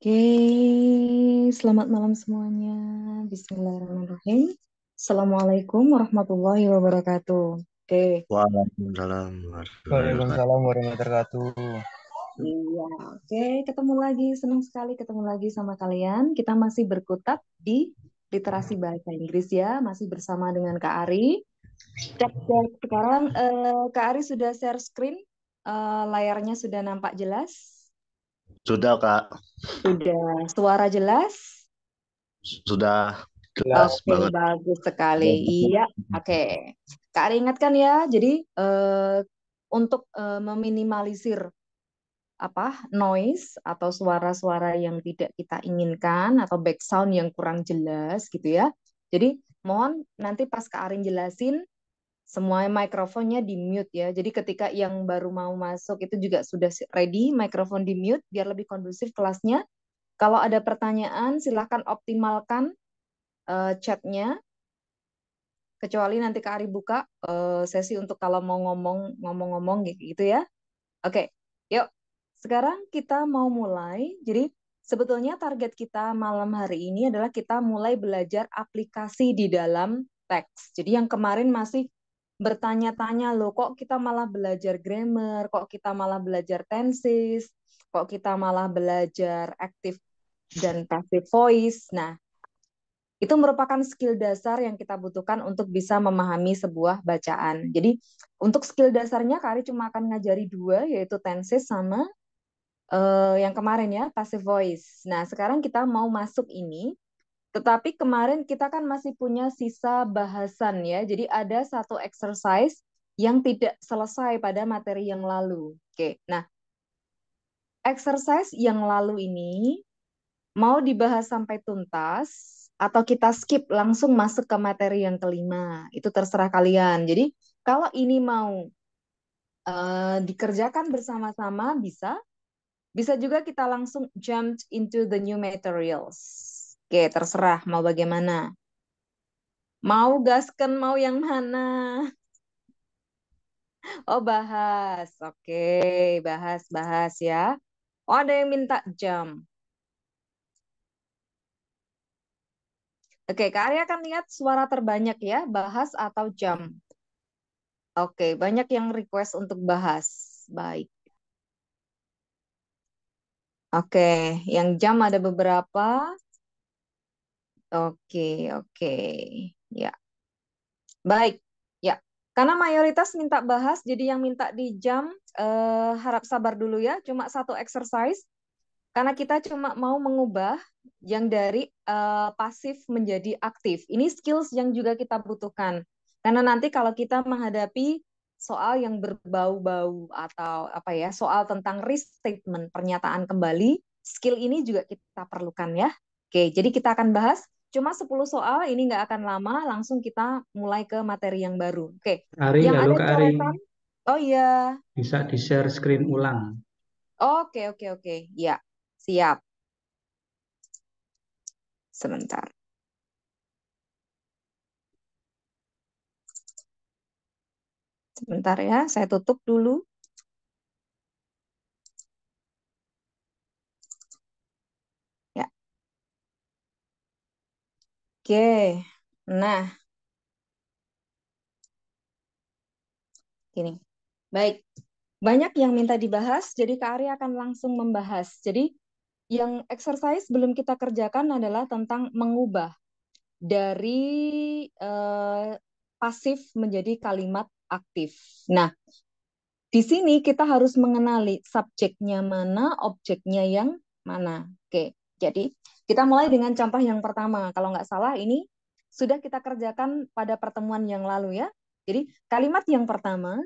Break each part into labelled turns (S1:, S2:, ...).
S1: Oke, selamat malam semuanya. Bismillahirrahmanirrahim. Assalamualaikum warahmatullahi wabarakatuh. Oke,
S2: Waalaikumsalam warahmatullahi wabarakatuh.
S3: Waalaikumsalam warahmatullahi wabarakatuh.
S1: iya, oke, ketemu lagi. Senang sekali ketemu lagi sama kalian. Kita masih berkutat di literasi bahasa Inggris ya, masih bersama dengan Kak Ari. Cek, cek. Sekarang Kak Ari sudah share screen, layarnya sudah nampak jelas,
S2: Sudah Kak,
S1: sudah suara jelas.
S2: sudah jelas
S3: Jelas.
S1: Oke,
S2: banget.
S1: bagus sekali. Iya, oke. Kak Ari ingatkan ya, jadi untuk meminimalisir noise atau suara-suara yang tidak kita inginkan atau background yang kurang jelas gitu ya. Jadi mohon nanti pas Kak Arin jelasin semua mikrofonnya di mute ya. Jadi ketika yang baru mau masuk itu juga sudah ready, mikrofon di mute biar lebih kondusif kelasnya. Kalau ada pertanyaan silahkan optimalkan chatnya, kecuali nanti Kak Ari buka sesi untuk kalau mau ngomong-ngomong gitu ya. Oke, yuk. Sekarang kita mau mulai. Jadi sebetulnya target kita malam hari ini adalah kita mulai belajar aplikasi di dalam teks. Jadi yang kemarin masih bertanya-tanya loh, kok kita malah belajar grammar, kok kita malah belajar tenses, kok kita malah belajar active dan passive voice. Nah, itu merupakan skill dasar yang kita butuhkan untuk bisa memahami sebuah bacaan. Jadi untuk skill dasarnya Kari cuma akan ngajari dua, yaitu tenses sama yang kemarin ya, passive voice. Nah, sekarang kita mau masuk ini, tetapi kemarin kita kan masih punya sisa bahasan ya. Jadi ada satu exercise yang tidak selesai pada materi yang lalu. Oke, nah exercise yang lalu ini mau dibahas sampai tuntas atau kita skip langsung masuk ke materi yang kelima. Itu terserah kalian. Jadi kalau ini mau dikerjakan bersama-sama bisa, bisa juga kita langsung jump into the new materials. Oke, terserah mau bagaimana. Mau gasken mau yang mana? Oh, bahas. Oke, bahas ya. Oh, ada yang minta jam. Oke, Kak Arya akan lihat suara terbanyak ya, bahas atau jam. Oke, banyak yang request untuk bahas. Baik. Oke, yang jam ada beberapa. Oke. Ya, baik. Ya, karena mayoritas minta bahas, jadi yang minta di jam harap sabar dulu ya. Cuma satu exercise, karena kita cuma mau mengubah yang dari pasif menjadi aktif. Ini skills yang juga kita butuhkan. Karena nanti kalau kita menghadapi soal yang berbau-bau atau apa ya, soal tentang restatement, pernyataan kembali, skill ini juga kita perlukan ya. Oke, jadi kita akan bahas cuma 10 soal, ini nggak akan lama, langsung kita mulai ke materi yang baru. Oke,
S4: Ari,
S1: yang
S4: halo
S1: ada
S4: Kak Ari,
S1: coretan, oh iya,
S4: bisa di-share screen ulang.
S1: oke, ya, siap, sebentar. Sebentar ya, saya tutup dulu. Ya, oke. Nah, gini. Baik, banyak yang minta dibahas, jadi Kak Ari akan langsung membahas. Jadi, yang exercise belum kita kerjakan adalah tentang mengubah dari pasif menjadi kalimat aktif. Nah, di sini kita harus mengenali subjeknya mana, objeknya yang mana. Oke, jadi kita mulai dengan contoh yang pertama. Kalau nggak salah ini sudah kita kerjakan pada pertemuan yang lalu ya. Jadi kalimat yang pertama,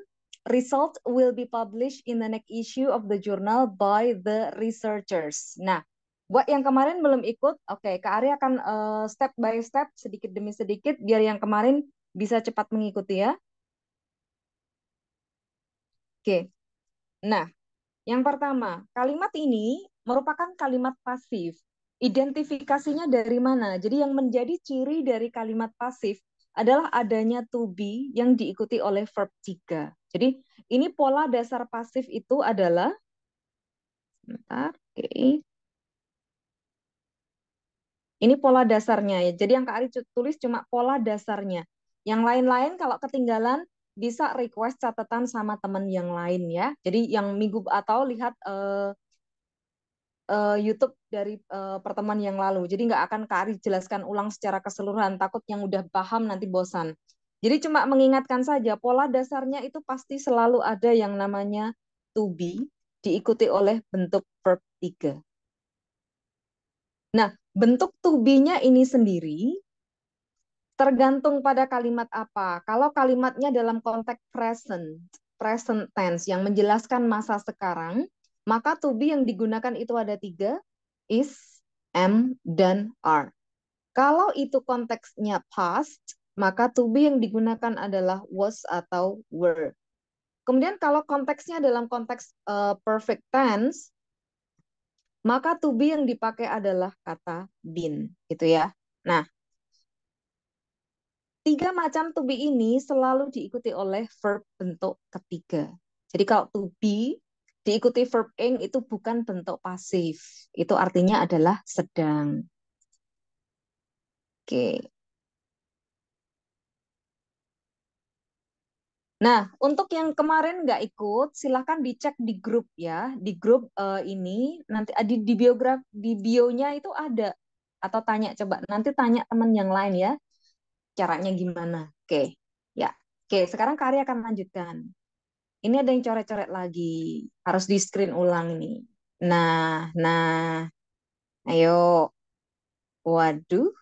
S1: result will be published in the next issue of the journal by the researchers. Nah, buat yang kemarin belum ikut, oke, Kak Ari akan step by step, sedikit demi sedikit, biar yang kemarin bisa cepat mengikuti ya. Oke, nah yang pertama, kalimat ini merupakan kalimat pasif. Identifikasinya dari mana? Jadi yang menjadi ciri dari kalimat pasif adalah adanya to be yang diikuti oleh verb 3. Jadi ini pola dasar pasif itu adalah, bentar, oke. Ini pola dasarnya ya. Jadi yang Kak Ari tulis cuma pola dasarnya. Yang lain-lain kalau ketinggalan bisa request catatan sama teman yang lain ya. Jadi yang minggu atau lihat YouTube dari pertemuan yang lalu. Jadi nggak akan Kak Ari jelaskan ulang secara keseluruhan. Takut yang udah paham nanti bosan. Jadi cuma mengingatkan saja pola dasarnya itu pasti selalu ada yang namanya to be diikuti oleh bentuk verb 3. Nah, bentuk to be-nya ini sendiri tergantung pada kalimat apa. Kalau kalimatnya dalam konteks present tense yang menjelaskan masa sekarang, maka to be yang digunakan itu ada 3, is, am, dan are. Kalau itu konteksnya past, maka to be yang digunakan adalah was atau were. Kemudian kalau konteksnya dalam konteks perfect tense, maka to be yang dipakai adalah kata been, gitu ya. Nah, 3 macam to be ini selalu diikuti oleh verb bentuk ketiga. Jadi kalau to be diikuti verb ing itu bukan bentuk pasif. Itu artinya adalah sedang. Oke. Nah, untuk yang kemarin nggak ikut, silahkan dicek di grup ya. Di grup ini nanti di di bio-nya itu ada atau tanya coba nanti tanya teman yang lain ya caranya gimana. Oke. Ya. Oke, sekarang Kari akan lanjutkan. Ini ada yang coret-coret lagi. Harus di screen ulang ini. Nah, ayo. Waduh,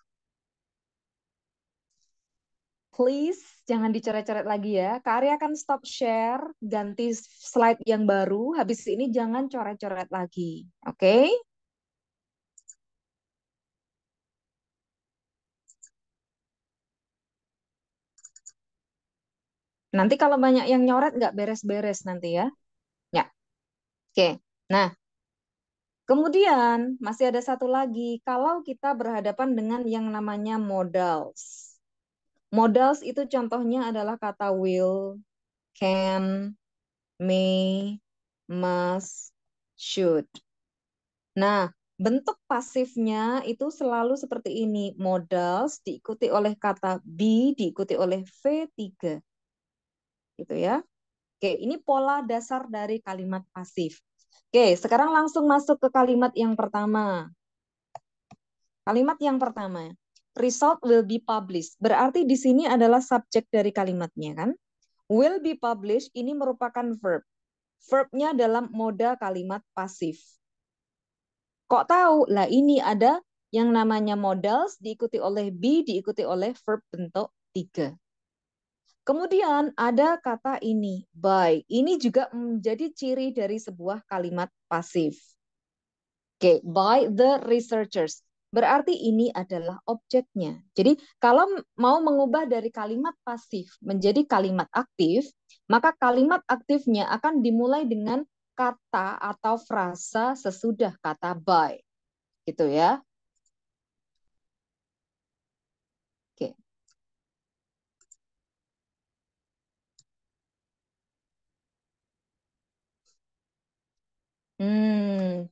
S1: please jangan dicoret-coret lagi ya. Kak Arya akan stop share, ganti slide yang baru. Habis ini jangan coret-coret lagi. Oke? Nanti kalau banyak yang nyoret nggak beres-beres nanti ya. Ya, oke. Nah, kemudian masih ada satu lagi. Kalau kita berhadapan dengan yang namanya modals. Modals itu contohnya adalah kata will, can, may, must, should. Nah, bentuk pasifnya itu selalu seperti ini. Modals diikuti oleh kata be, diikuti oleh V3. Gitu ya. Oke, ini pola dasar dari kalimat pasif. Oke, sekarang langsung masuk ke kalimat yang pertama. Kalimat yang pertama, result will be published. Berarti di sini adalah subjek dari kalimatnya kan? Will be published ini merupakan verb. Verbnya dalam moda kalimat pasif. Kok tahu? Lah ini ada yang namanya modals diikuti oleh be diikuti oleh verb bentuk 3. Kemudian ada kata ini, by. Ini juga menjadi ciri dari sebuah kalimat pasif. Oke, by the researchers. Berarti ini adalah objeknya. Jadi kalau mau mengubah dari kalimat pasif menjadi kalimat aktif, maka kalimat aktifnya akan dimulai dengan kata atau frasa sesudah kata by. Gitu ya. Oke. Hmm,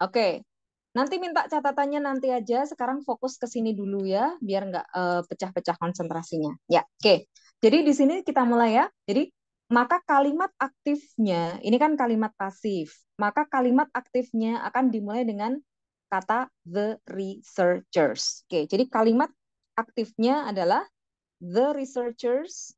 S1: oke. Nanti minta catatannya nanti aja. Sekarang fokus ke sini dulu ya, biar nggak pecah-pecah konsentrasinya. Ya, oke. Jadi di sini kita mulai ya. Jadi maka kalimat aktifnya, ini kan kalimat pasif. Maka kalimat aktifnya akan dimulai dengan kata the researchers. Oke, jadi kalimat aktifnya adalah the researchers.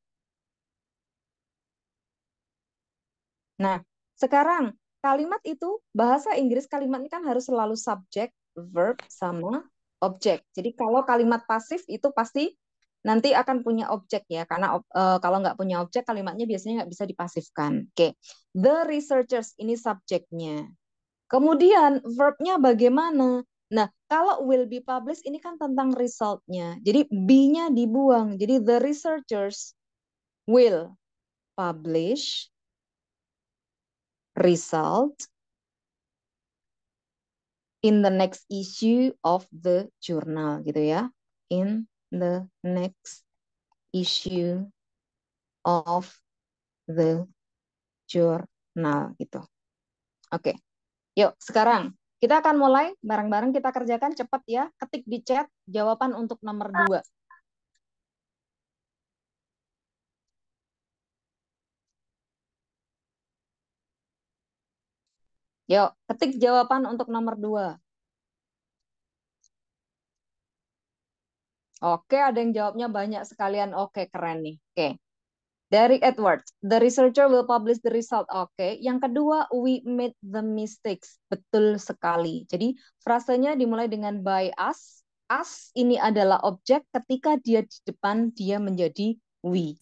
S1: Nah, sekarang kalimat itu bahasa Inggris kalimat ini kan harus selalu subjek, verb sama objek. Jadi kalau kalimat pasif itu pasti nanti akan punya objek ya, karena kalau nggak punya objek kalimatnya biasanya nggak bisa dipasifkan. Oke, the researchers ini subjeknya. Kemudian verbnya bagaimana? Nah, kalau will be published ini kan tentang resultnya. Jadi be-nya dibuang. Jadi the researchers will publish result in the next issue of the journal gitu ya. In the next issue of the journal gitu. Oke. Yuk, sekarang Kita akan mulai bareng-bareng, kita kerjakan cepat ya. Ketik di chat jawaban untuk nomor 2. Yuk, ketik jawaban untuk nomor 2. Oke, ada yang jawabnya banyak sekalian. Oke, keren nih. Oke. Dari Edward, the researcher will publish the result. Oke. Yang kedua, we made the mistakes. Betul sekali. Jadi, frasenya dimulai dengan by us. Us ini adalah objek, ketika dia di depan, dia menjadi we.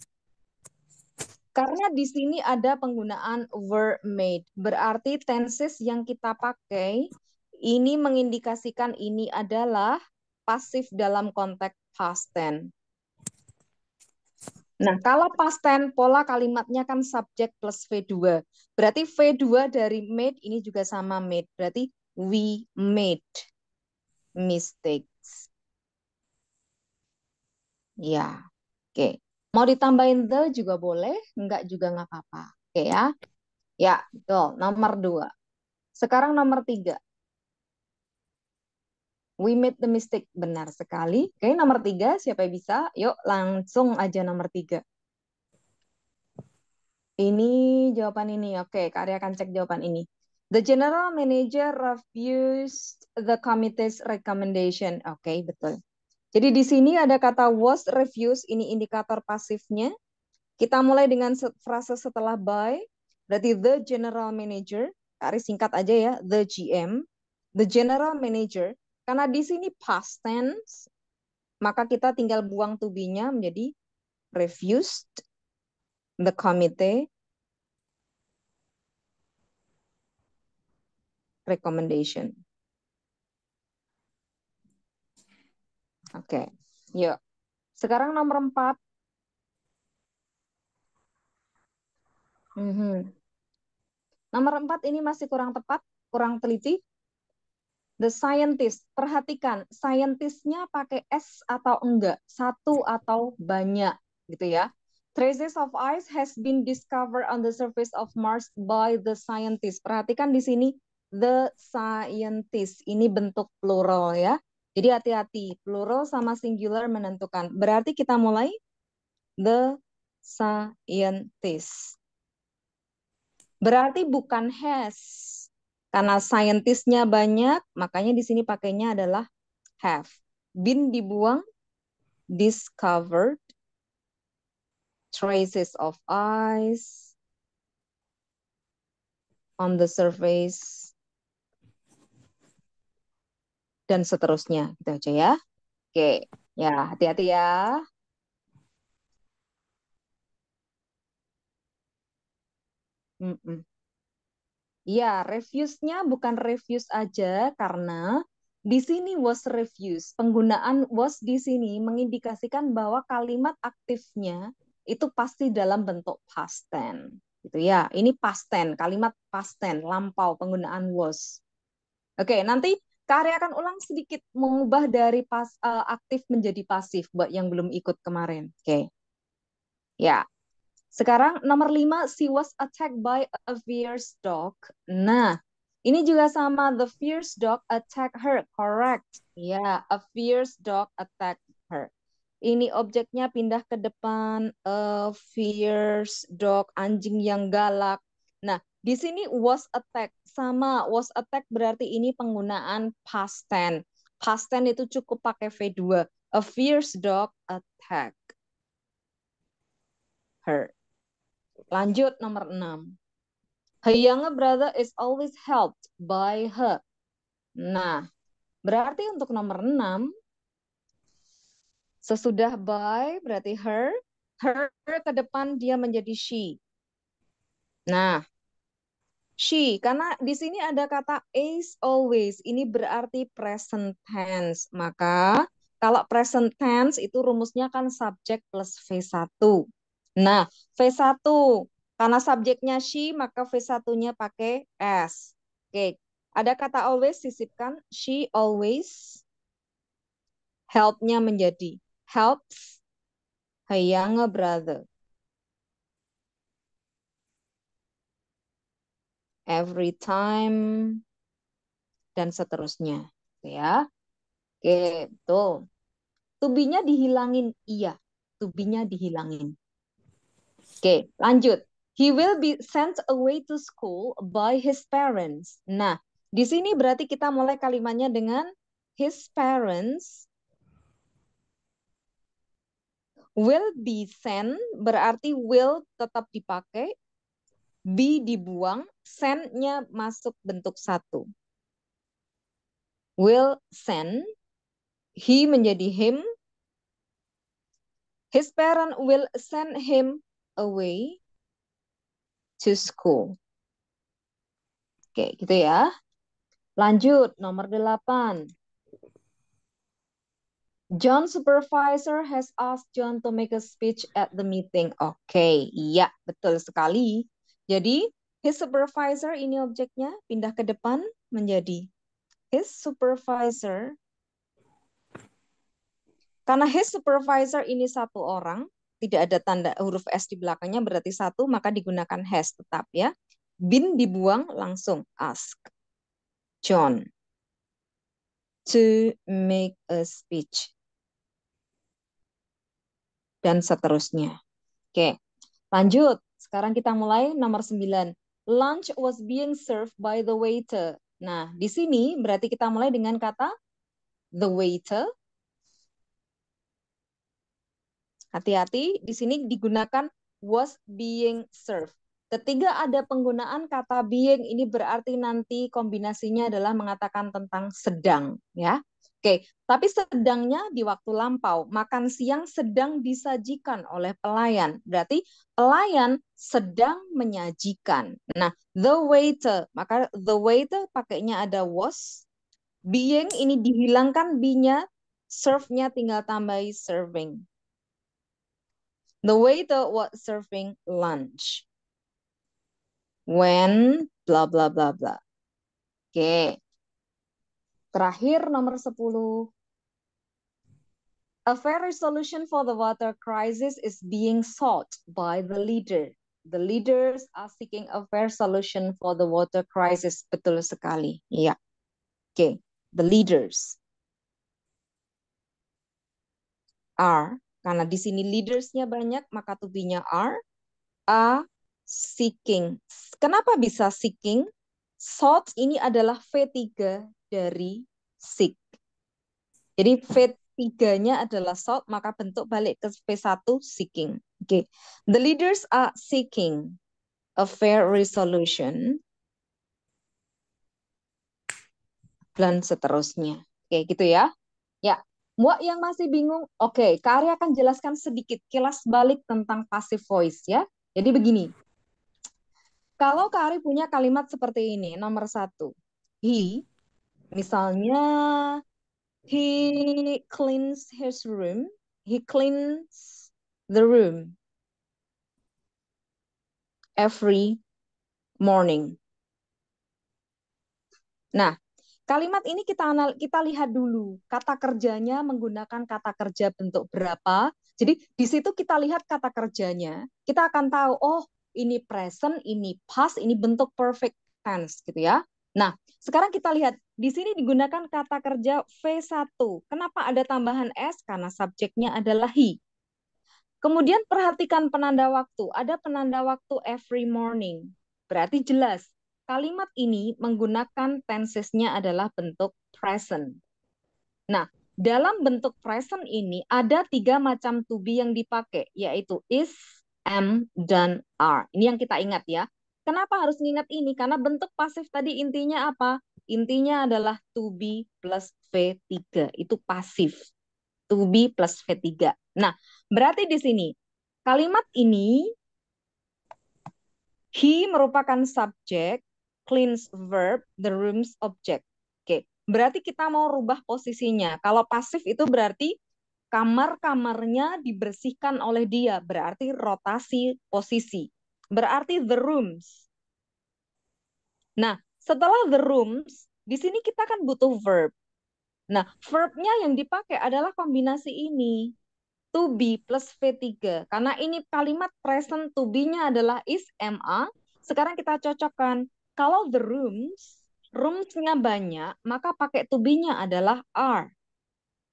S1: Karena di sini ada penggunaan were made. Berarti tenses yang kita pakai, ini mengindikasikan ini adalah pasif dalam konteks past tense. Nah, kalau past tense, pola kalimatnya kan subjek plus V2. Berarti V2 dari made ini juga sama made. Berarti we made mistakes. Ya, oke. Mau ditambahin the juga boleh, enggak juga nggak apa-apa. Oke ya. Ya, betul. Nomor 2. Sekarang nomor 3. We made the mistake. Benar sekali. Oke, nomor 3. Siapa yang bisa? Yuk, langsung aja nomor 3. Ini jawaban ini. Oke, Kak Arya akan cek jawaban ini. The general manager refused the committee's recommendation. Oke, betul. Jadi di sini ada kata was refused. Ini indikator pasifnya. Kita mulai dengan frase setelah by. Berarti the general manager. Kak Arya singkat aja ya. The GM. The general manager. Karena di sini past tense, maka kita tinggal buang to be-nya menjadi refused the committee recommendation. Oke, yuk. Sekarang nomor 4. Nomor 4 ini masih kurang tepat, kurang teliti. The scientist, perhatikan, scientistnya pakai S atau enggak, satu atau banyak, gitu ya. Traces of ice has been discovered on the surface of Mars by the scientist. Perhatikan di sini, the scientist, ini bentuk plural ya. Jadi hati-hati, plural sama singular menentukan. Berarti kita mulai, the scientist. Berarti bukan has. Karena scientistnya banyak, makanya di sini pakainya adalah have. Been dibuang, discovered, traces of ice on the surface, dan seterusnya. Gitu aja ya. Oke, ya hati-hati ya. Ya, refuse-nya bukan refuse aja karena di sini was refuse. Penggunaan was di sini mengindikasikan bahwa kalimat aktifnya itu pasti dalam bentuk past tense. Gitu ya. Ini past tense, kalimat past tense, lampau penggunaan was. Oke, nanti Kak Arya akan ulang sedikit mengubah dari aktif menjadi pasif buat yang belum ikut kemarin. Oke. Ya. Sekarang nomor 5, she was attacked by a fierce dog. Nah, ini juga sama, the fierce dog attack her, correct. Ya, a fierce dog attack her. Ini objeknya pindah ke depan, a fierce dog, anjing yang galak. Nah, di sini was attack, sama, was attack berarti ini penggunaan past tense. Past tense itu cukup pakai V2. A fierce dog attack her. Lanjut nomor 6. Her younger brother is always helped by her. Nah, berarti untuk nomor 6, sesudah by berarti her ke depan dia menjadi she. Nah, she, karena di sini ada kata is always, ini berarti present tense. Maka kalau present tense itu rumusnya kan subjek plus V1. Nah, V1 karena subjeknya she, maka V1-nya pakai S. Oke, ada kata always, sisipkan. She always, help-nya menjadi helps her younger brother. Every time dan seterusnya. Ya. Oke, tuh. To be-nya dihilangin, iya. To be-nya dihilangin. Oke, lanjut. He will be sent away to school by his parents. Nah, di sini berarti kita mulai kalimatnya dengan his parents will be sent, berarti will tetap dipakai, be dibuang, send-nya masuk bentuk satu. Will send, he menjadi him, his parent will send him away to school. Oke, gitu ya. Lanjut, nomor 8. John's supervisor has asked John to make a speech at the meeting. Oke, iya, betul sekali. Jadi, his supervisor ini objeknya pindah ke depan menjadi his supervisor. Karena his supervisor ini satu orang, tidak ada tanda huruf S di belakangnya berarti satu, maka digunakan has tetap ya. Been dibuang langsung ask John to make a speech. Dan seterusnya. Oke, lanjut. Sekarang kita mulai nomor 9. Lunch was being served by the waiter. Nah, di sini berarti kita mulai dengan kata the waiter. Hati-hati, di sini digunakan was being served. Ketika ada penggunaan kata being, ini berarti nanti kombinasinya adalah mengatakan tentang sedang, ya. Oke, tapi sedangnya di waktu lampau. Makan siang sedang disajikan oleh pelayan. Berarti pelayan sedang menyajikan. Nah, the waiter, maka the waiter pakainya ada was. Being ini dihilangkan be-nya, serve-nya tinggal tambahi serving. The waiter was serving lunch when blah blah blah blah. Oke. Terakhir nomor 10. A fair solution for the water crisis is being sought by the leader. The leaders are seeking a fair solution for the water crisis. Betul sekali. Iya. Oke. The leaders are, karena di sini leaders-nya banyak, maka to be-nya are seeking. Kenapa bisa seeking? Sought ini adalah V3 dari seek. Jadi V3-nya adalah sought, maka bentuk balik ke V1 seeking. Oke. The leaders are seeking a fair resolution dan seterusnya. Oke, gitu ya. Ya, Mbak yang masih bingung, oke, Kak Arya akan jelaskan sedikit kilas balik tentang passive voice ya. Jadi begini, kalau Kak Ari punya kalimat seperti ini, nomor 1, he, misalnya, he cleans his room, he cleans the room every morning. Nah, kalimat ini kita lihat dulu kata kerjanya menggunakan kata kerja bentuk berapa. Jadi di situ kita lihat kata kerjanya, kita akan tahu oh ini present, ini past, ini bentuk perfect tense gitu ya. Nah, sekarang kita lihat di sini digunakan kata kerja V1. Kenapa ada tambahan S? Karena subjeknya adalah he. Kemudian perhatikan penanda waktu. Ada penanda waktu every morning. Berarti jelas kalimat ini menggunakan tenses-nya adalah bentuk present. Nah, dalam bentuk present ini ada 3 macam to be yang dipakai, yaitu is, am, dan are. Ini yang kita ingat ya. Kenapa harus ingat ini? Karena bentuk pasif tadi intinya apa? Intinya adalah to be plus V3. Itu pasif. To be plus V3. Nah, berarti di sini kalimat ini he merupakan subjek, cleans verb, the room's object. Oke, berarti kita mau rubah posisinya. Kalau pasif itu berarti kamar-kamarnya dibersihkan oleh dia, berarti rotasi posisi. Berarti the rooms. Nah, setelah the rooms, di sini kita kan butuh verb. Nah, verbnya yang dipakai adalah kombinasi ini. To be plus V3. Karena ini kalimat present to be-nya adalah is, am, are. Sekarang kita cocokkan. Kalau the rooms, rooms-nya banyak, maka pakai to be-nya adalah are.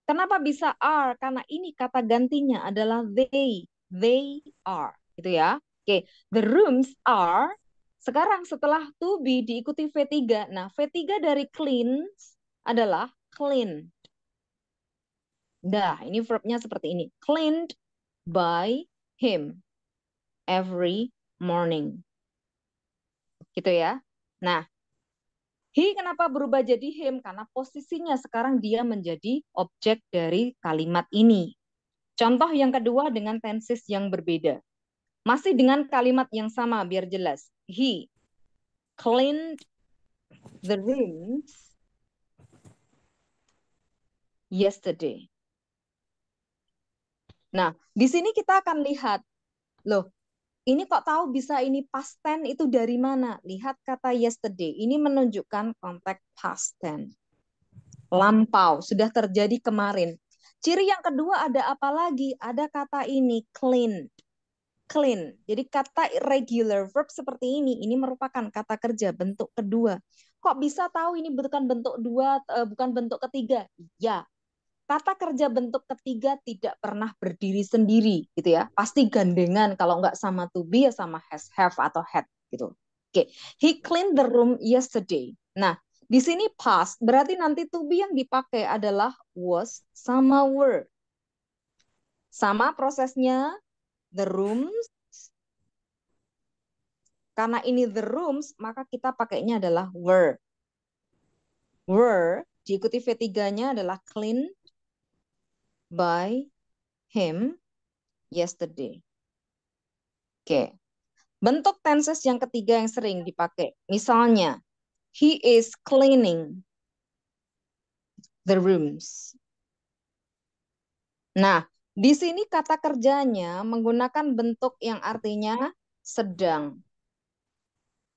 S1: Kenapa bisa are? Karena ini kata gantinya adalah they. They are. Gitu ya. Oke, the rooms are. Sekarang setelah to be diikuti V3. Nah, V3 dari clean adalah clean. Nah, ini verbnya seperti ini. Cleaned by him every morning. Gitu ya. Nah, he kenapa berubah jadi him? Karena posisinya sekarang dia menjadi objek dari kalimat ini. Contoh yang kedua dengan tenses yang berbeda. Masih dengan kalimat yang sama biar jelas. He cleaned the rooms yesterday. Nah, di sini kita akan lihat, loh, ini kok tahu bisa ini past tense itu dari mana? Lihat kata yesterday. Ini menunjukkan konteks past tense. Lampau, sudah terjadi kemarin. Ciri yang kedua ada apa lagi? Ada kata ini, clean. Clean. Jadi kata regular verb seperti ini merupakan kata kerja bentuk kedua. Kok bisa tahu ini bukan bentuk dua, bukan bentuk ketiga? Ya, kata kerja bentuk ketiga tidak pernah berdiri sendiri, gitu ya. Pasti gandengan, kalau nggak sama to be ya sama has, have, atau had, gitu. Oke, he cleaned the room yesterday. Nah, di sini past, berarti nanti to be yang dipakai adalah was sama were. Sama prosesnya, the rooms. Karena ini the rooms, maka kita pakainya adalah were. Were, diikuti V3-nya adalah cleaned by him yesterday. Oke. Bentuk tenses yang ketiga yang sering dipakai. Misalnya, he is cleaning the rooms. Nah, di sini kata kerjanya menggunakan bentuk yang artinya sedang.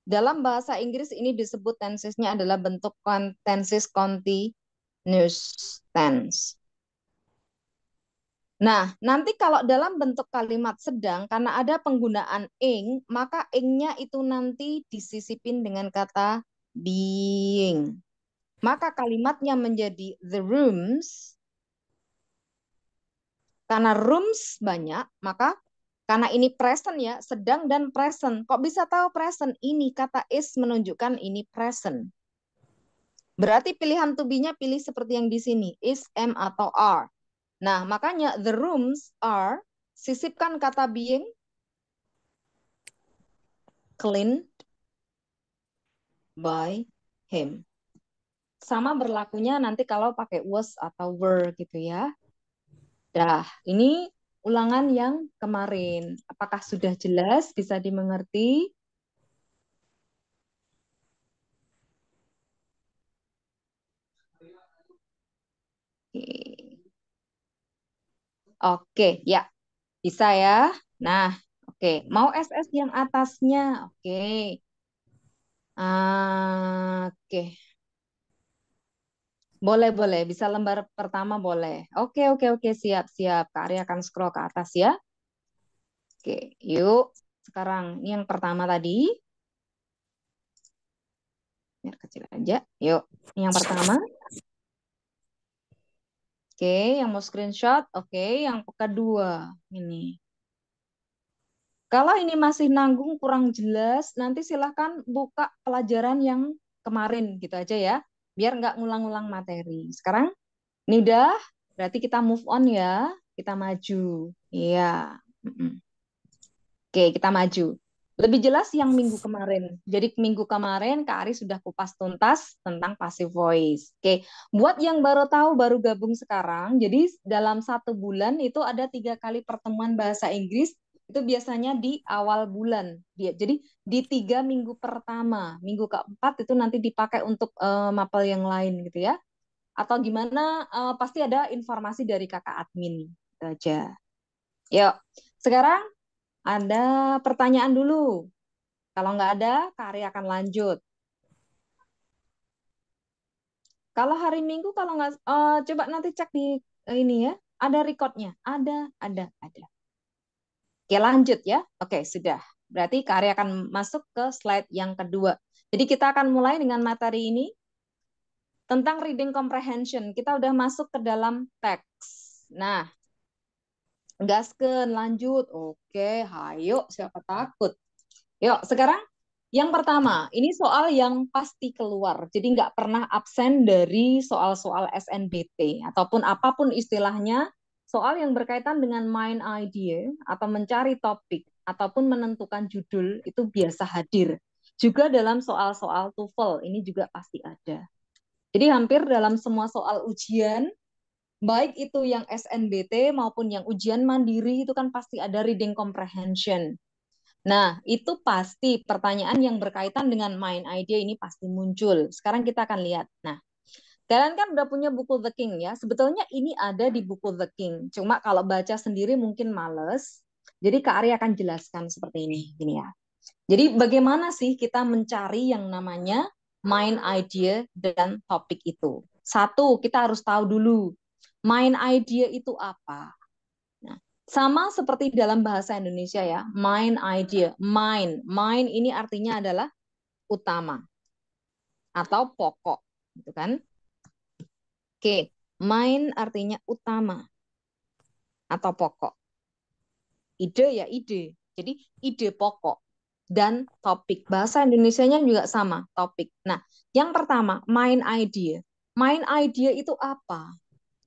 S1: Dalam bahasa Inggris ini disebut tensesnya adalah bentuk tenses continuous tense. Nah, nanti kalau dalam bentuk kalimat sedang, karena ada penggunaan ing, maka ing-nya itu nanti disisipin dengan kata being. Maka kalimatnya menjadi the rooms. Karena rooms banyak, maka karena ini present ya, sedang dan present. Kok bisa tahu present? Ini kata is menunjukkan ini present. Berarti pilihan to be-nya pilih seperti yang di sini, is, am, atau are. Nah, makanya the rooms are, sisipkan kata being, cleaned by him. Sama berlakunya nanti kalau pakai was atau were gitu ya. Dah, ini ulangan yang kemarin. Apakah sudah jelas, bisa dimengerti? Oke, ya. Bisa ya. Nah, oke. Mau SS yang atasnya? Oke. Oke. Boleh, boleh. Bisa lembar pertama boleh. Oke, oke, oke. Siap, siap. Kak Ari akan scroll ke atas ya. Oke, yuk. Sekarang ini yang pertama tadi. Biar kecil aja. Yuk. Yang pertama. Oke, yang mau screenshot. Oke, yang kedua. Ini. Kalau ini masih nanggung kurang jelas, nanti silahkan buka pelajaran yang kemarin gitu aja ya. Biar nggak ngulang-ngulang materi. Sekarang ini udah, berarti kita move on ya. Kita maju. Iya. Oke, kita maju. Lebih jelas yang minggu kemarin. Jadi minggu kemarin Kak Ari sudah kupas tuntas tentang passive voice. Oke, buat yang baru tahu, baru gabung sekarang, jadi dalam 1 bulan itu ada 3 kali pertemuan bahasa Inggris, itu biasanya di awal bulan. Jadi di 3 minggu pertama, minggu keempat itu nanti dipakai untuk mapel yang lain gitu ya. Atau gimana, pasti ada informasi dari kakak admin. Itu aja. Yuk, sekarang ada pertanyaan dulu. Kalau nggak ada, Kak Ari akan lanjut. Kalau hari Minggu, kalau nggak, coba nanti cek di ini ya. Ada recordnya. Ada. Oke, lanjut ya. Oke, sudah. Berarti Kak Ari akan masuk ke slide yang kedua. Jadi kita akan mulai dengan materi ini tentang reading comprehension. Kita udah masuk ke dalam teks. Nah, gaskeun lanjut. Oke, hayo siapa takut. Yuk, sekarang yang pertama, ini soal yang pasti keluar. Jadi nggak pernah absen dari soal-soal SNBT ataupun apapun istilahnya, soal yang berkaitan dengan main idea atau mencari topik ataupun menentukan judul itu biasa hadir. Juga dalam soal-soal TOEFL ini juga pasti ada. Jadi hampir dalam semua soal ujian, baik itu yang SNBT maupun yang ujian mandiri itu kan pasti ada reading comprehension. Nah, itu pasti pertanyaan yang berkaitan dengan main idea ini pasti muncul. Sekarang kita akan lihat. Nah, kalian kan udah punya buku The King ya. Sebetulnya ini ada di buku The King. Cuma kalau baca sendiri mungkin males. Jadi Kak Ari akan jelaskan seperti ini. Gini ya. Jadi bagaimana sih kita mencari yang namanya main idea dan topik itu? Satu, kita harus tahu dulu main idea itu apa. Nah, sama seperti dalam bahasa Indonesia ya, main idea, main ini artinya adalah utama atau pokok, gitu kan? Oke, main artinya utama atau pokok. Ide ya ide. Jadi ide pokok dan topik. Bahasa Indonesianya juga sama, topik. Nah, yang pertama, main idea. Main idea itu apa?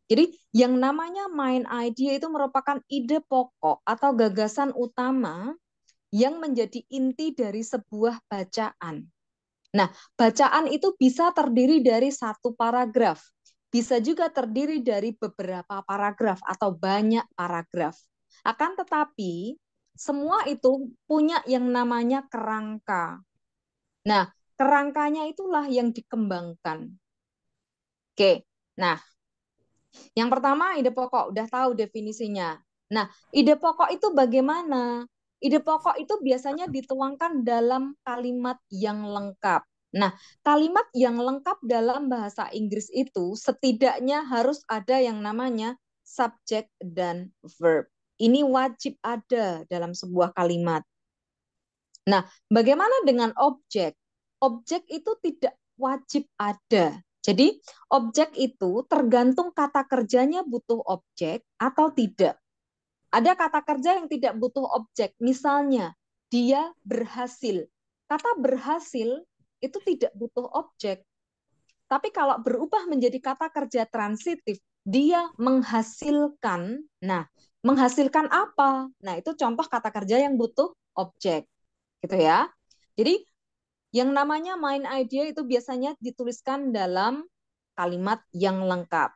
S1: Jadi yang namanya main idea itu merupakan ide pokok atau gagasan utama yang menjadi inti dari sebuah bacaan. Nah, bacaan itu bisa terdiri dari satu paragraf, bisa juga terdiri dari beberapa paragraf atau banyak paragraf. Akan tetapi, semua itu punya yang namanya kerangka. Nah, kerangkanya itulah yang dikembangkan. Oke, nah yang pertama ide pokok, udah tahu definisinya. Nah, ide pokok itu bagaimana? Ide pokok itu biasanya dituangkan dalam kalimat yang lengkap. Nah, kalimat yang lengkap dalam bahasa Inggris itu setidaknya harus ada yang namanya subject dan verb. Ini wajib ada dalam sebuah kalimat. Nah, bagaimana dengan objek? Objek itu tidak wajib ada. Jadi, objek itu tergantung kata kerjanya butuh objek atau tidak. Ada kata kerja yang tidak butuh objek. Misalnya, dia berhasil. Kata berhasil itu tidak butuh objek. Tapi kalau berubah menjadi kata kerja transitif, dia menghasilkan. Nah, menghasilkan apa? Nah, itu contoh kata kerja yang butuh objek. Gitu ya. Jadi yang namanya main idea itu biasanya dituliskan dalam kalimat yang lengkap.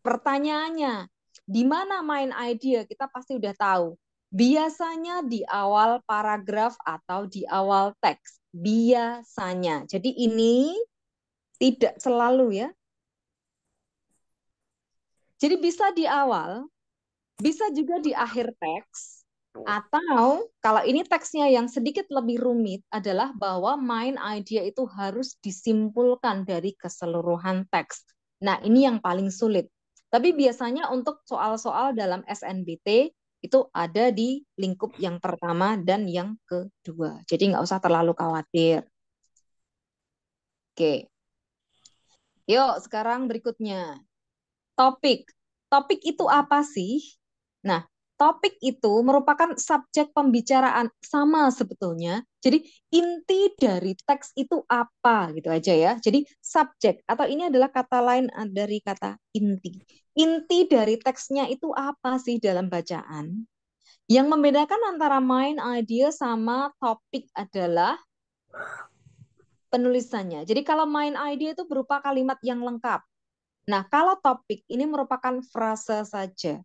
S1: Pertanyaannya, di mana main idea? Kita pasti udah tahu. Biasanya di awal paragraf atau di awal teks. Biasanya. Jadi ini tidak selalu ya. Jadi bisa di awal, bisa juga di akhir teks, atau kalau ini teksnya yang sedikit lebih rumit adalah bahwa main idea itu harus disimpulkan dari keseluruhan teks. Nah, ini yang paling sulit. Tapi biasanya untuk soal-soal dalam SNBT itu ada di lingkup yang pertama dan yang kedua. Jadi nggak usah terlalu khawatir. Oke. Yuk, sekarang berikutnya. Topik. Topik itu apa sih? Nah, topik itu merupakan subjek pembicaraan sama sebetulnya. Jadi inti dari teks itu apa gitu aja ya. Jadi subjek atau ini adalah kata lain dari kata inti. Inti dari teksnya itu apa sih dalam bacaan? Yang membedakan antara main idea sama topik adalah penulisannya. Jadi kalau main idea itu berupa kalimat yang lengkap. Nah, kalau topik ini merupakan frase saja.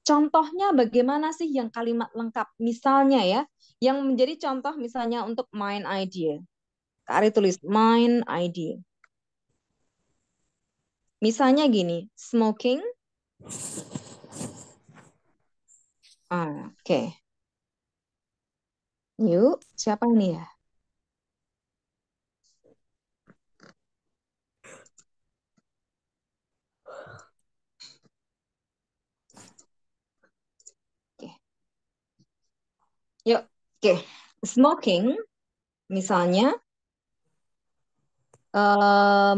S1: Contohnya bagaimana sih yang kalimat lengkap? Misalnya ya, yang menjadi contoh misalnya untuk main idea. Kak Ari tulis main idea. Misalnya gini, smoking. Oke. Yuk, siapa ini ya? Oke. Yuk, oke. Smoking, misalnya,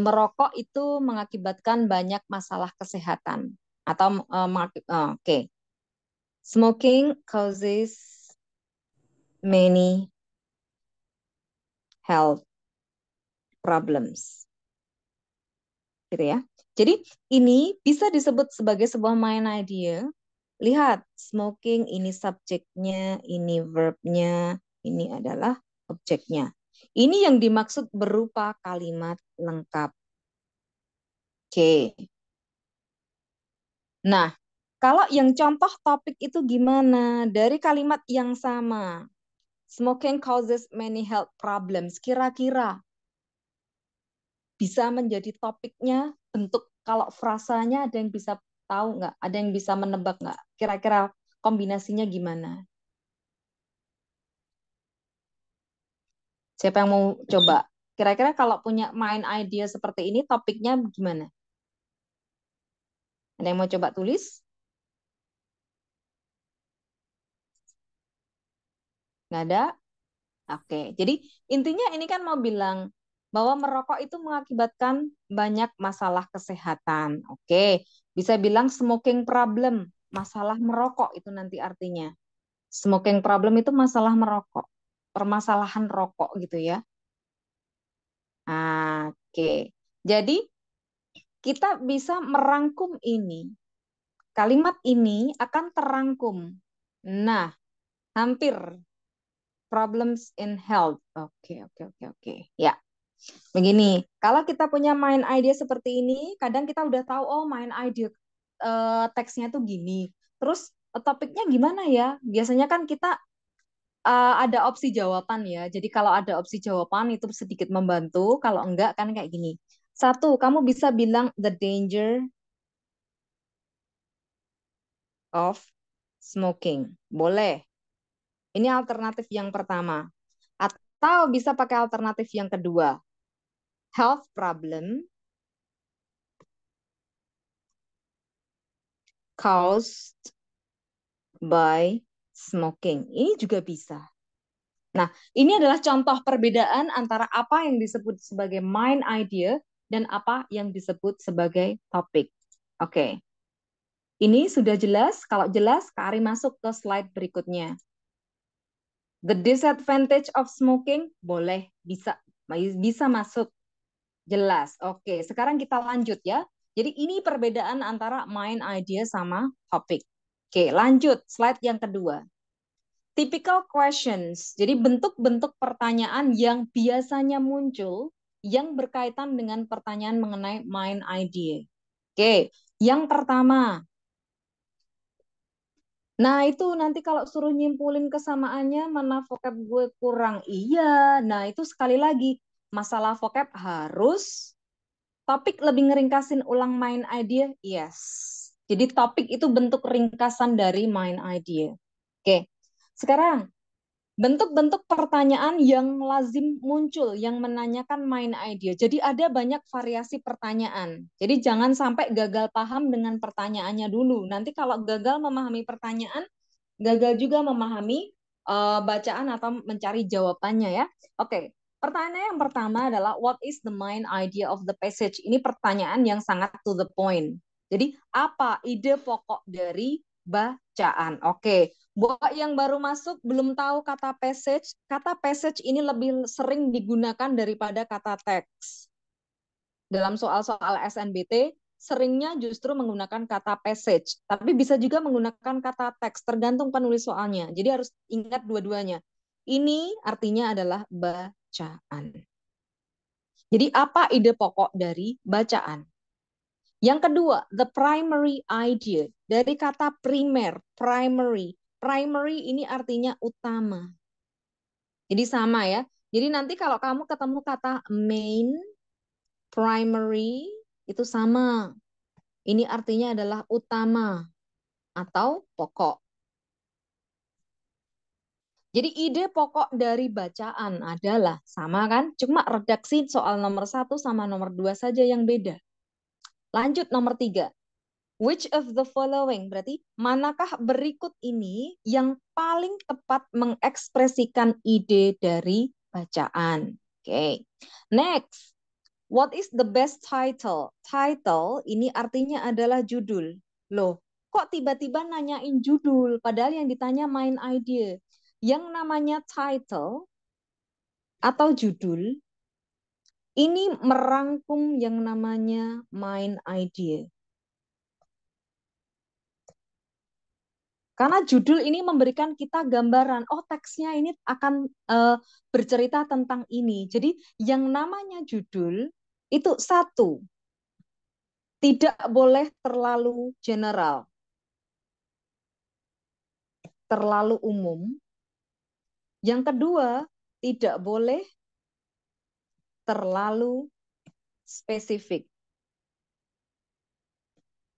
S1: merokok itu mengakibatkan banyak masalah kesehatan atau oke. Smoking causes many health problems. Gitu ya. Jadi ini bisa disebut sebagai sebuah main idea. Lihat, smoking ini subjeknya, ini verbnya, ini adalah objeknya. Ini yang dimaksud berupa kalimat lengkap. Oke. Nah, kalau yang contoh topik itu gimana? Dari kalimat yang sama. Smoking causes many health problems. Kira-kira bisa menjadi topiknya bentuk kalau frasanya ada yang bisa tahu nggak? Ada yang bisa menebak nggak? Kira-kira kombinasinya gimana? Siapa yang mau coba? Kira-kira kalau punya main idea seperti ini, topiknya gimana? Ada yang mau coba tulis? Nggak ada? Oke, jadi intinya ini kan mau bilang bahwa merokok itu mengakibatkan banyak masalah kesehatan. Oke, bisa bilang smoking problem, masalah merokok itu nanti artinya. Smoking problem itu masalah merokok, permasalahan rokok gitu ya. Oke, jadi kita bisa merangkum ini. Kalimat ini akan terangkum. Nah, hampir problems in health. Oke. Ya, begini. Kalau kita punya mind idea seperti ini, kadang kita udah tahu, oh mind idea teksnya tuh gini. Terus topiknya gimana ya? Biasanya kan kita ada opsi jawaban ya. Jadi kalau ada opsi jawaban itu sedikit membantu. Kalau enggak kan kayak gini. Satu, kamu bisa bilang the danger of smoking. Boleh. Ini alternatif yang pertama. Atau bisa pakai alternatif yang kedua. Health problem caused by smoking. Ini juga bisa. Nah, ini adalah contoh perbedaan antara apa yang disebut sebagai mind idea dan apa yang disebut sebagai topik. Oke. Ini sudah jelas? Kalau jelas, Kak Ari masuk ke slide berikutnya. The disadvantage of smoking boleh bisa masuk. Jelas. Oke, sekarang kita lanjut ya. Jadi ini perbedaan antara mind idea sama topik. Oke, lanjut slide yang kedua. Typical questions. Jadi bentuk-bentuk pertanyaan yang biasanya muncul yang berkaitan dengan pertanyaan mengenai mind idea. Oke, yang pertama. Nah, itu nanti kalau suruh nyimpulin kesamaannya mana vocab gue kurang. Iya. Nah, itu sekali lagi masalah vocab harus topik lebih ngeringkasin ulang mind idea. Yes. Jadi topik itu bentuk ringkasan dari mind idea. Oke. Sekarang bentuk-bentuk pertanyaan yang lazim muncul, yang menanyakan mind idea. Jadi ada banyak variasi pertanyaan. Jadi jangan sampai gagal paham dengan pertanyaannya dulu. Nanti kalau gagal memahami pertanyaan, gagal juga memahami bacaan atau mencari jawabannya ya. Oke, pertanyaan yang pertama adalah what is the main idea of the passage? Ini pertanyaan yang sangat to the point. Jadi apa ide pokok dari bacaan? Oke, buat yang baru masuk belum tahu kata passage ini lebih sering digunakan daripada kata teks. Dalam soal-soal SNBT, seringnya justru menggunakan kata passage, tapi bisa juga menggunakan kata teks, tergantung penulis soalnya. Jadi harus ingat dua-duanya. Ini artinya adalah bacaan. Jadi apa ide pokok dari bacaan? Yang kedua, the primary idea. Dari kata primer, primary. Primary ini artinya utama. Jadi sama ya. Jadi nanti kalau kamu ketemu kata main, primary, itu sama. Ini artinya adalah utama atau pokok. Jadi ide pokok dari bacaan adalah sama kan? Cuma redaksi soal nomor 1 sama nomor 2 saja yang beda. Lanjut nomor 3. Which of the following? Berarti manakah berikut ini yang paling tepat mengekspresikan ide dari bacaan? Oke. Next. What is the best title? Title ini artinya adalah judul. Loh, kok tiba-tiba nanyain judul? Padahal yang ditanya main idea. Yang namanya title atau judul ini merangkum yang namanya main idea. Karena judul ini memberikan kita gambaran, oh teksnya ini akan bercerita tentang ini. Jadi yang namanya judul itu satu, tidak boleh terlalu general, terlalu umum. Yang kedua, tidak boleh terlalu spesifik.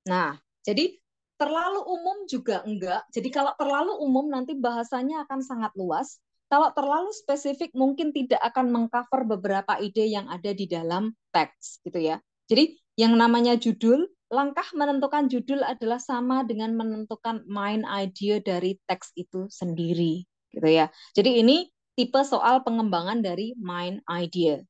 S1: Nah, jadi terlalu umum juga enggak. Jadi kalau terlalu umum nanti bahasanya akan sangat luas. Kalau terlalu spesifik mungkin tidak akan mengcover beberapa ide yang ada di dalam teks gitu ya. Jadi yang namanya judul, langkah menentukan judul adalah sama dengan menentukan main idea dari teks itu sendiri gitu ya. Jadi ini tipe soal pengembangan dari main idea.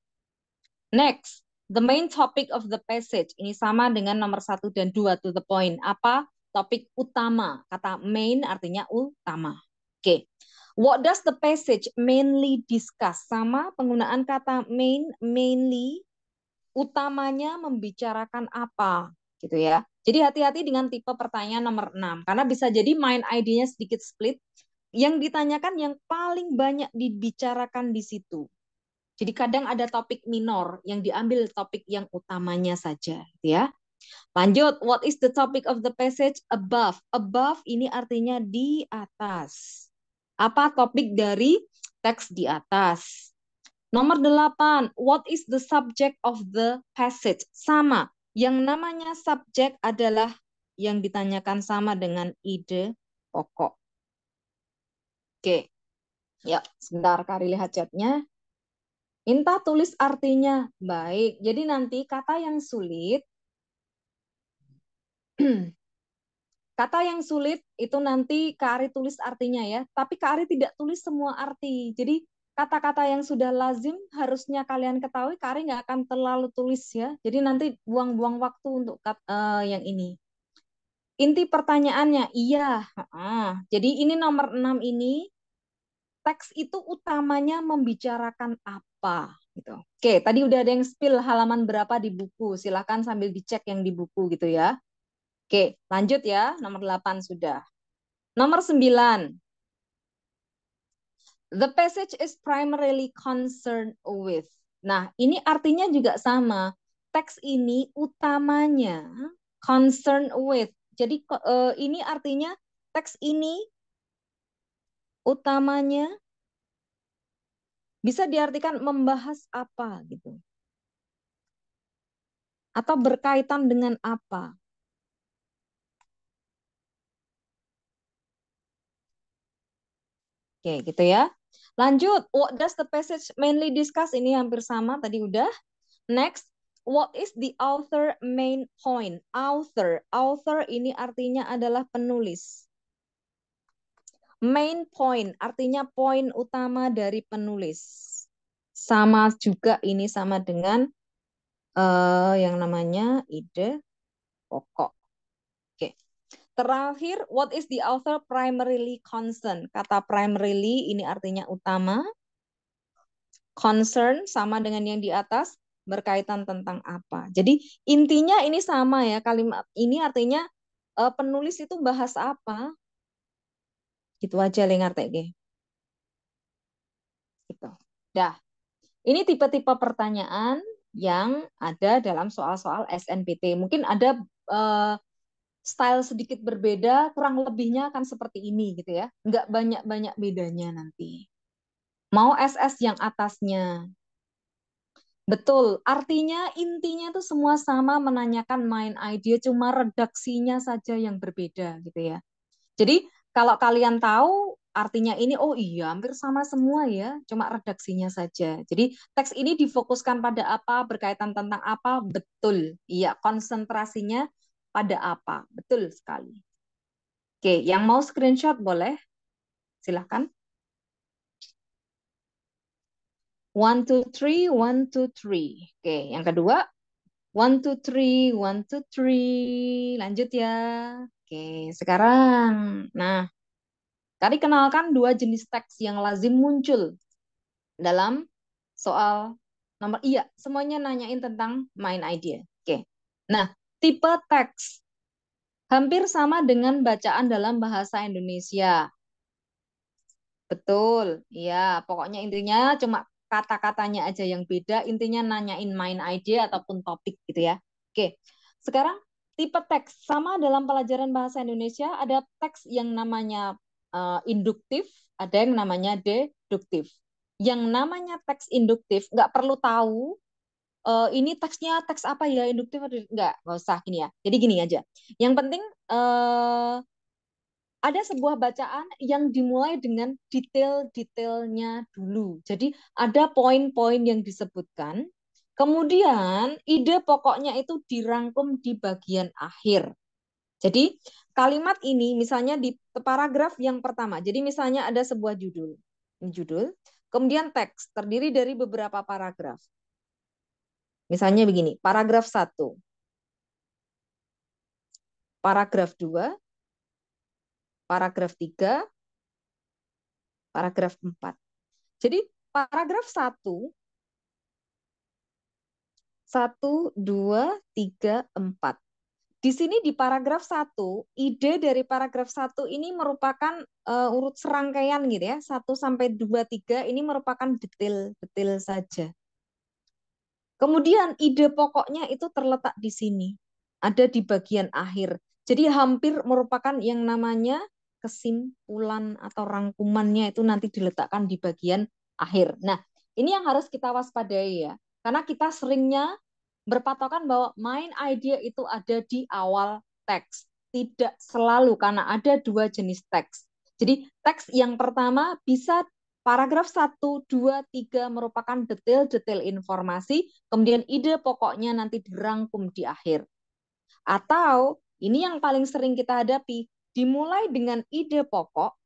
S1: Next, the main topic of the passage. Ini sama dengan nomor 1 dan 2, to the point. Apa? Topik utama. Kata main artinya utama. Oke. What does the passage mainly discuss? Sama penggunaan kata main, mainly. Utamanya membicarakan apa? Gitu ya. Jadi hati-hati dengan tipe pertanyaan nomor 6. Karena bisa jadi main idenya sedikit split. Yang ditanyakan yang paling banyak dibicarakan di situ. Jadi kadang ada topik minor yang diambil topik yang utamanya saja, ya. Lanjut, what is the topic of the passage? Above. Above ini artinya di atas. Apa topik dari teks di atas? Nomor 8, what is the subject of the passage? Sama, yang namanya subjek adalah yang ditanyakan sama dengan ide pokok. Oke, ya sebentar Kari lihat chatnya. Minta tulis artinya. Baik, jadi nanti kata yang sulit, kata yang sulit itu nanti Kak Ari tulis artinya ya. Tapi Kak Ari tidak tulis semua arti. Jadi kata-kata yang sudah lazim harusnya kalian ketahui, Kak Ari nggak akan terlalu tulis ya. Jadi nanti buang-buang waktu untuk yang ini. Inti pertanyaannya, iya. Jadi ini nomor 6 ini, teks itu utamanya membicarakan apa gitu. Oke, tadi udah ada yang spill halaman berapa di buku. Silahkan sambil dicek yang di buku gitu ya. Oke, lanjut ya. Nomor 8 sudah. Nomor 9. The passage is primarily concerned with. Nah, ini artinya juga sama. Teks ini utamanya concerned with. Jadi ini artinya teks ini utamanya bisa diartikan membahas apa gitu. Atau berkaitan dengan apa. Oke, gitu ya. Lanjut, what does the passage mainly discuss? Ini hampir sama, tadi udah. Next, what is the author main point? Author, author ini artinya adalah penulis. Main point artinya poin utama dari penulis. Sama juga ini sama dengan yang namanya ide pokok. Oke. Terakhir, what is the author primarily concerned? Kata primarily ini artinya utama. Concern sama dengan yang di atas, berkaitan tentang apa. Jadi intinya ini sama ya, kalimat ini artinya penulis itu bahas apa. Gitu aja lengar TG. Gitu. Dah. Ini tipe-tipe pertanyaan yang ada dalam soal-soal SNPT. Mungkin ada style sedikit berbeda, kurang lebihnya akan seperti ini gitu ya. Nggak banyak-banyak bedanya nanti. Mau SS yang atasnya. Betul, artinya intinya itu semua sama menanyakan main idea, cuma redaksinya saja yang berbeda gitu ya. Jadi kalau kalian tahu artinya ini, oh iya hampir sama semua ya, cuma redaksinya saja. Jadi teks ini difokuskan pada apa, berkaitan tentang apa, betul. Iya, konsentrasinya pada apa, betul sekali. Oke, yang mau screenshot boleh, silahkan. 1, 2, 3, 1, 2, 3. Oke, yang kedua. 1, 2, 3, 1, 2, 3. Lanjut ya. Oke, sekarang. Nah, tadi kenalkan dua jenis teks yang lazim muncul dalam soal nomor. Iya, semuanya nanyain tentang main idea. Oke. Nah, tipe teks hampir sama dengan bacaan dalam bahasa Indonesia. Betul, ya. Pokoknya intinya cuma kata-katanya aja yang beda. Intinya nanyain main idea ataupun topik gitu ya. Oke, sekarang tipe teks sama dalam pelajaran bahasa Indonesia. Ada teks yang namanya induktif, ada yang namanya deduktif. Yang namanya teks induktif nggak perlu tahu ini teksnya teks apa ya, induktif atau nggak usah gini ya. Jadi gini aja. Yang penting eh, ada sebuah bacaan yang dimulai dengan detail-detailnya dulu. Jadi ada poin-poin yang disebutkan, kemudian ide pokoknya itu dirangkum di bagian akhir. Jadi kalimat ini misalnya di paragraf yang pertama. Jadi misalnya ada sebuah judul. Ini judul, kemudian teks terdiri dari beberapa paragraf. Misalnya begini, paragraf 1, paragraf 2, paragraf 3, paragraf 4. Jadi paragraf 1, 1, 2, 3, 4. Di sini di paragraf 1, ide dari paragraf 1 ini merupakan urut serangkaian gitu ya. 1 sampai 2, 3 ini merupakan detail-detail saja. Kemudian ide pokoknya itu terletak di sini. Ada di bagian akhir. Jadi hampir merupakan yang namanya kesimpulan atau rangkumannya itu nanti diletakkan di bagian akhir. Nah, ini yang harus kita waspadai ya. Karena kita seringnya berpatokan bahwa main idea itu ada di awal teks. Tidak selalu, karena ada dua jenis teks. Jadi teks yang pertama bisa paragraf 1, 2, 3 merupakan detail-detail informasi, kemudian ide pokoknya nanti dirangkum di akhir. Atau ini yang paling sering kita hadapi, dimulai dengan ide pokok.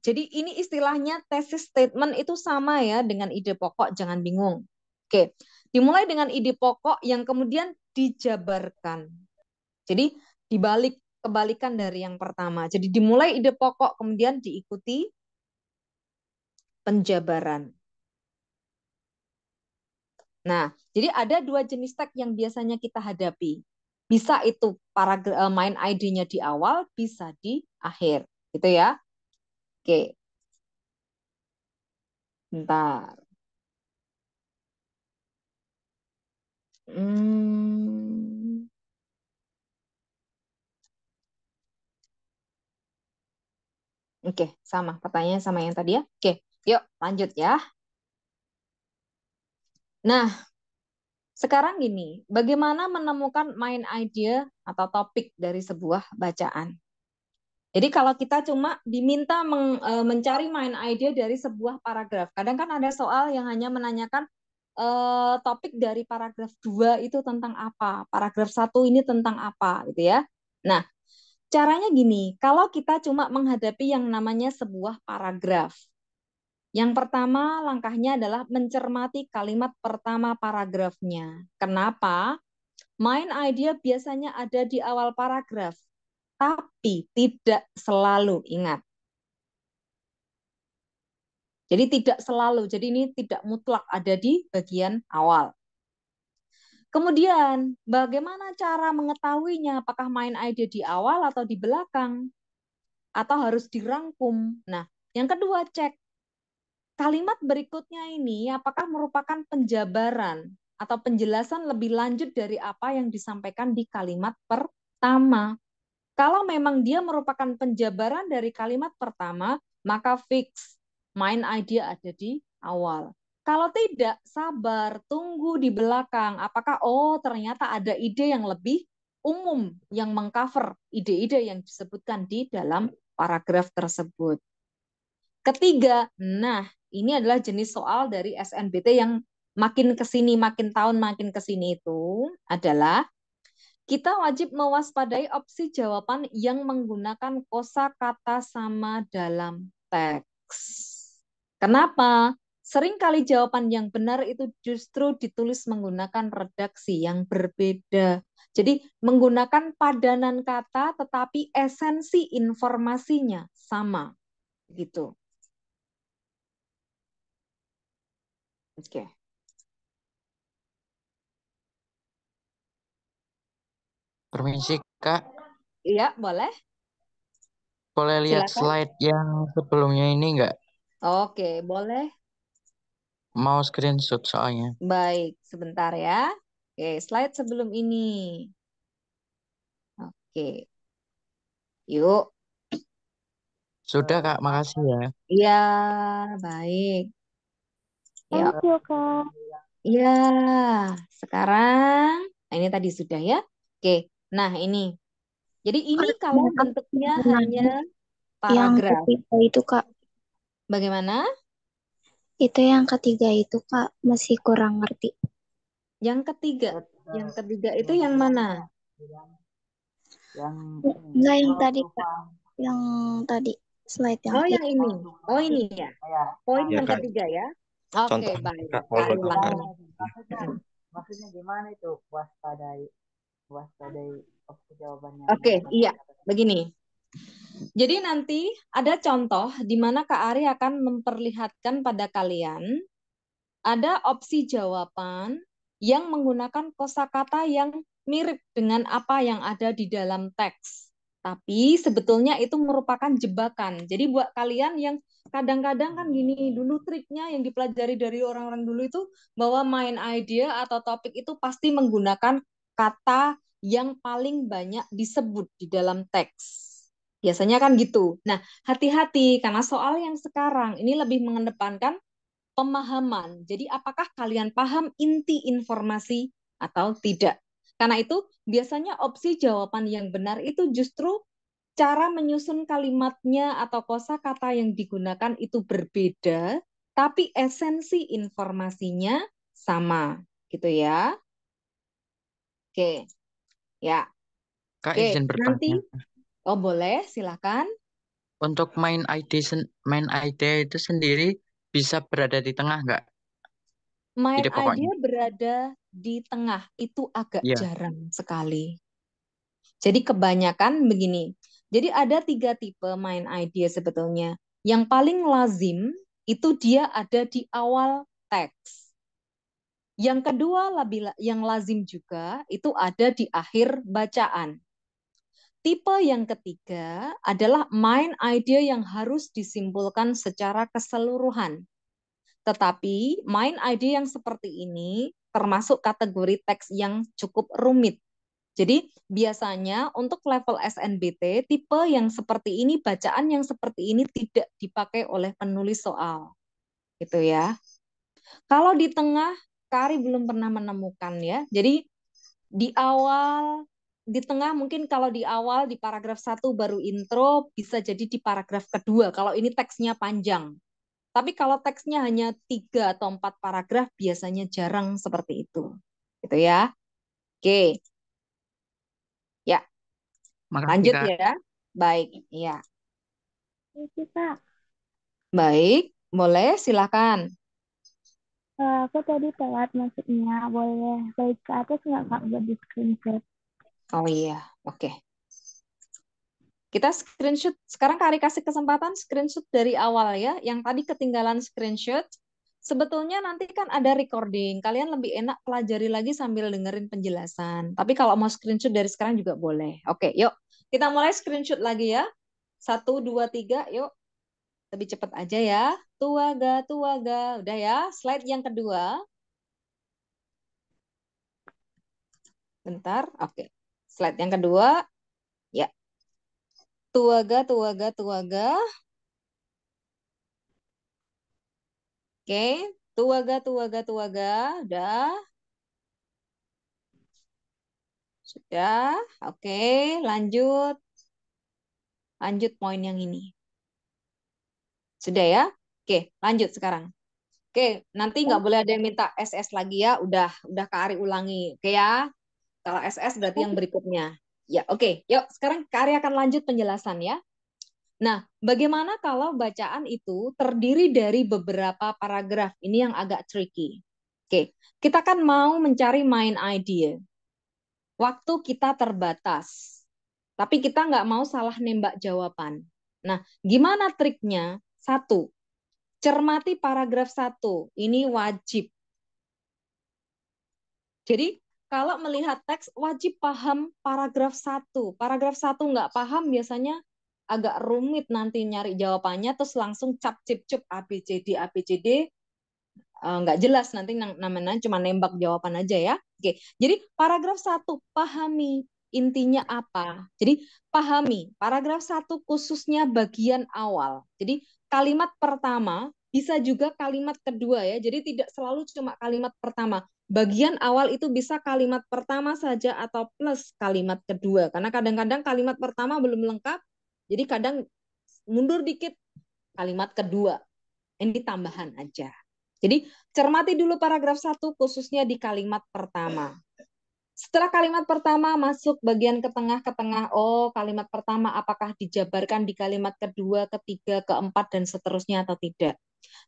S1: Jadi ini istilahnya tesis statement itu sama ya dengan ide pokok, jangan bingung. Oke, dimulai dengan ide pokok yang kemudian dijabarkan. Jadi dibalik, kebalikan dari yang pertama. Jadi dimulai ide pokok, kemudian diikuti penjabaran. Nah, jadi ada dua jenis teks yang biasanya kita hadapi. Bisa itu main ID-nya di awal, bisa di akhir. Gitu ya. Oke, bentar. Hmm. Oke, sama. Pertanyaan sama yang tadi ya. Oke, yuk lanjut ya. Nah, sekarang gini, bagaimana menemukan main idea atau topik dari sebuah bacaan? Jadi kalau kita cuma diminta mencari main idea dari sebuah paragraf, kadang kan ada soal yang hanya menanyakan topik dari paragraf 2 itu tentang apa, paragraf 1 ini tentang apa, gitu ya. Nah, caranya gini, kalau kita cuma menghadapi yang namanya sebuah paragraf, yang pertama langkahnya adalah mencermati kalimat pertama paragrafnya. Kenapa? Main idea biasanya ada di awal paragraf, tapi tidak selalu, ingat. Jadi tidak selalu, jadi ini tidak mutlak ada di bagian awal. Kemudian, bagaimana cara mengetahuinya? Apakah main idea di awal atau di belakang? Atau harus dirangkum? Nah, yang kedua, cek kalimat berikutnya ini apakah merupakan penjabaran atau penjelasan lebih lanjut dari apa yang disampaikan di kalimat pertama. Kalau memang dia merupakan penjabaran dari kalimat pertama, maka fix main idea ada di awal. Kalau tidak, sabar, tunggu di belakang. Apakah, oh ternyata ada ide yang lebih umum yang mengcover ide-ide yang disebutkan di dalam paragraf tersebut. Ketiga, nah ini adalah jenis soal dari SNBT yang makin kesini, makin tahun makin kesini itu adalah kita wajib mewaspadai opsi jawaban yang menggunakan kosakata sama dalam teks. Kenapa? Seringkali jawaban yang benar itu justru ditulis menggunakan redaksi yang berbeda. Jadi menggunakan padanan kata tetapi esensi informasinya sama gitu. Oke.
S3: Permisi, Kak.
S1: Iya, boleh.
S3: Boleh lihat
S1: Silakan.
S3: slide yang sebelumnya ini nggak?
S1: Oke, boleh.
S3: Mau screenshot soalnya.
S1: Baik, sebentar ya. Oke, slide sebelum ini. Oke. Yuk.
S3: Sudah, Kak. Makasih ya.
S1: Iya, baik. Yuk.
S5: Thank you, Kak.
S1: Iya, sekarang nah ini tadi sudah ya. Oke, nah ini. Jadi ini kalau bentuknya hanya
S5: Yang
S1: paragraf.
S5: ketiga itu, Kak.
S1: Bagaimana?
S5: Itu yang ketiga itu, Kak. Masih kurang ngerti.
S1: Yang ketiga itu yang mana?
S5: Enggak yang tadi, Kak. Yang tadi. Slide yang
S1: Oh, yang ini. Oh, ini ya. Poin
S2: Ya,
S1: yang
S2: Kak.
S1: ketiga ya. Oke,
S2: Contoh,
S1: baik.
S2: Kak,
S1: Tarik
S2: kalau
S1: ulang.
S6: Maksudnya gimana itu waspadai opsi jawabannya?
S1: Oke, iya. Begini. Jadi nanti ada contoh di mana Kak Ari akan memperlihatkan pada kalian ada opsi jawaban yang menggunakan kosakata yang mirip dengan apa yang ada di dalam teks. Tapi sebetulnya itu merupakan jebakan. Jadi buat kalian yang kadang-kadang kan gini, dulu triknya yang dipelajari dari orang-orang dulu itu bahwa main idea atau topik itu pasti menggunakan kata yang paling banyak disebut di dalam teks. Biasanya kan gitu. Nah, hati-hati karena soal yang sekarang ini lebih mengedepankan pemahaman. Jadi apakah kalian paham inti informasi atau tidak? Karena itu biasanya opsi jawaban yang benar itu justru cara menyusun kalimatnya atau kosakata yang digunakan itu berbeda, tapi esensi informasinya sama, gitu ya. Oke, ya.
S3: Kak,
S1: Oke,
S3: izin
S1: nanti,
S3: bertanya.
S1: oh boleh, silakan.
S3: Untuk main ID itu sendiri bisa berada di tengah nggak?
S1: Main
S3: Ide pokoknya.
S1: idea berada di tengah itu agak
S3: Iya.
S1: jarang sekali. Jadi kebanyakan begini. Jadi ada 3 tipe main idea sebetulnya. Yang paling lazim itu dia ada di awal teks. Yang kedua yang lazim juga itu ada di akhir bacaan. Tipe yang ketiga adalah main idea yang harus disimpulkan secara keseluruhan. Tetapi main idea yang seperti ini termasuk kategori teks yang cukup rumit. Jadi biasanya untuk level SNBT, tipe yang seperti ini, bacaan yang seperti ini tidak dipakai oleh penulis soal. Gitu ya. Kalau di tengah, Kari belum pernah menemukan ya. Jadi di awal, di tengah mungkin kalau di awal di paragraf 1 baru intro, bisa jadi di paragraf kedua kalau ini teksnya panjang. Tapi kalau teksnya hanya 3 atau 4 paragraf, biasanya jarang seperti itu. Gitu ya. Oke. Ya,
S3: Makasih,
S1: lanjut
S3: Kak.
S1: ya. Baik, ya.
S5: Thank you, Kak.
S1: Baik, boleh silakan.
S5: Aku tadi telat masuknya. Boleh balik ke atas nggak, Kak, buat di screenshot?
S1: Oh iya, oke. Kita screenshot. Sekarang Kari kasih kesempatan screenshot dari awal ya. Yang tadi ketinggalan screenshot. Sebetulnya nanti kan ada recording. Kalian lebih enak pelajari lagi sambil dengerin penjelasan. Tapi kalau mau screenshot dari sekarang juga boleh. Oke, yuk. Kita mulai screenshot lagi ya. 1, 2, 3, yuk. Lebih cepat aja ya. Tuaga, tuaga. Udah ya. Slide yang kedua. Bentar. Oke. Slide yang kedua. Ya. Tuaga, tuaga, tuaga. Oke. Tuaga, tuaga, tuaga. Udah. Sudah. Oke. Lanjut. Lanjut poin yang ini. Sudah ya? Oke. Lanjut sekarang. Oke. Nanti nggak boleh ada yang minta SS lagi ya. Udah Kak Ari ulangi. Oke ya? Kalau SS berarti yang berikutnya. Ya, oke. Yuk, sekarang Kak Ari akan lanjut penjelasan ya. Nah, bagaimana kalau bacaan itu terdiri dari beberapa paragraf? Ini yang agak tricky. Oke, kita kan mau mencari main idea. Waktu kita terbatas, tapi kita nggak mau salah nembak jawaban. Nah, gimana triknya? Satu, cermati paragraf 1. Ini wajib. Jadi, kalau melihat teks, wajib paham paragraf 1. Paragraf 1 nggak paham, biasanya agak rumit nanti nyari jawabannya, terus langsung cap cip cup ABCD, ABCD, nggak jelas nanti namanya cuma nembak jawaban aja ya. Oke, jadi paragraf 1 pahami intinya apa. Jadi pahami paragraf 1 khususnya bagian awal. Jadi kalimat pertama bisa juga kalimat kedua ya. Jadi tidak selalu cuma kalimat pertama. Bagian awal itu bisa kalimat pertama saja atau plus kalimat kedua. Karena kadang-kadang kalimat pertama belum lengkap. Jadi kadang mundur dikit kalimat kedua. Ini tambahan aja. Jadi cermati dulu paragraf 1 khususnya di kalimat pertama. Setelah kalimat pertama masuk bagian ke tengah, oh kalimat pertama apakah dijabarkan di kalimat kedua, ketiga, keempat, dan seterusnya atau tidak.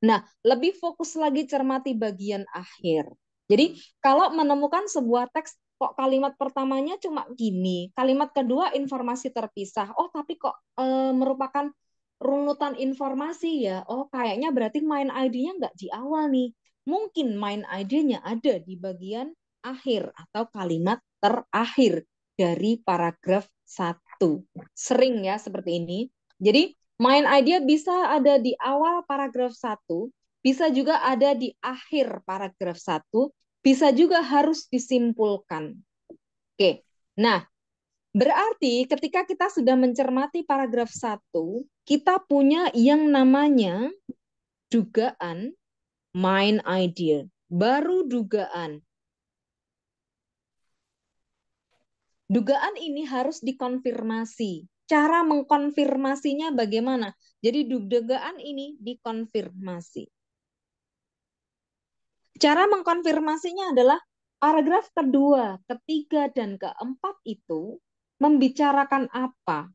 S1: Nah, lebih fokus lagi cermati bagian akhir. Jadi kalau menemukan sebuah teks, kok kalimat pertamanya cuma gini, kalimat kedua informasi terpisah, oh tapi kok merupakan runutan informasi ya, oh kayaknya berarti main ID-nya nggak di awal nih. Mungkin main ID-nya ada di bagian akhir atau kalimat terakhir dari paragraf 1. Sering ya seperti ini. Jadi main idea bisa ada di awal paragraf 1, bisa juga ada di akhir paragraf 1, bisa juga harus disimpulkan. Oke, nah berarti ketika kita sudah mencermati paragraf 1, kita punya yang namanya dugaan main idea. Baru dugaan. Dugaan ini harus dikonfirmasi. Cara mengkonfirmasinya bagaimana? Jadi dugaan ini dikonfirmasi. Cara mengkonfirmasinya adalah paragraf kedua, ketiga, dan keempat itu membicarakan apa?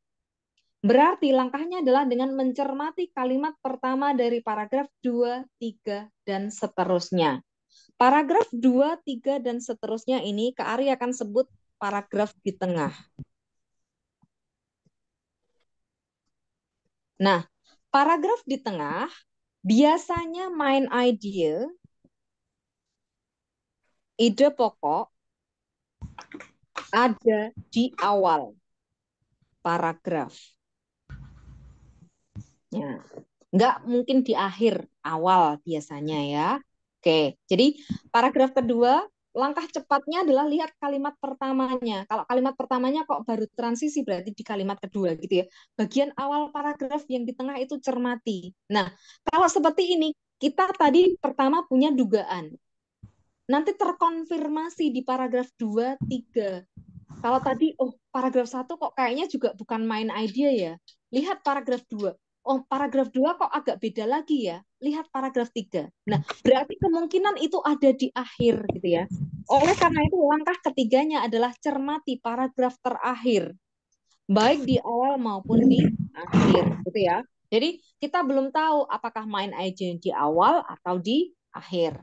S1: Berarti langkahnya adalah dengan mencermati kalimat pertama dari paragraf 2, 3, dan seterusnya. Paragraf 2, 3, dan seterusnya ini Kak Ari akan sebut paragraf di tengah. Nah, paragraf di tengah biasanya main idea, ide pokok ada di awal paragraf. Ya, nggak mungkin di akhir, awal biasanya ya. Oke, jadi paragraf kedua, langkah cepatnya adalah lihat kalimat pertamanya. Kalau kalimat pertamanya kok baru transisi, berarti di kalimat kedua gitu ya. Bagian awal paragraf yang di tengah itu cermati. Nah, kalau seperti ini, kita tadi pertama punya dugaan. Nanti terkonfirmasi di paragraf 2, 3. Kalau tadi, oh paragraf 1 kok kayaknya juga bukan main idea ya. Lihat paragraf 2. Oh paragraf 2 kok agak beda lagi ya. Lihat paragraf 3. Nah berarti kemungkinan itu ada di akhir gitu ya. Oleh karena itu langkah ketiganya adalah cermati paragraf terakhir. Baik di awal maupun di akhir gitu ya. Jadi kita belum tahu apakah main idea di awal atau di akhir.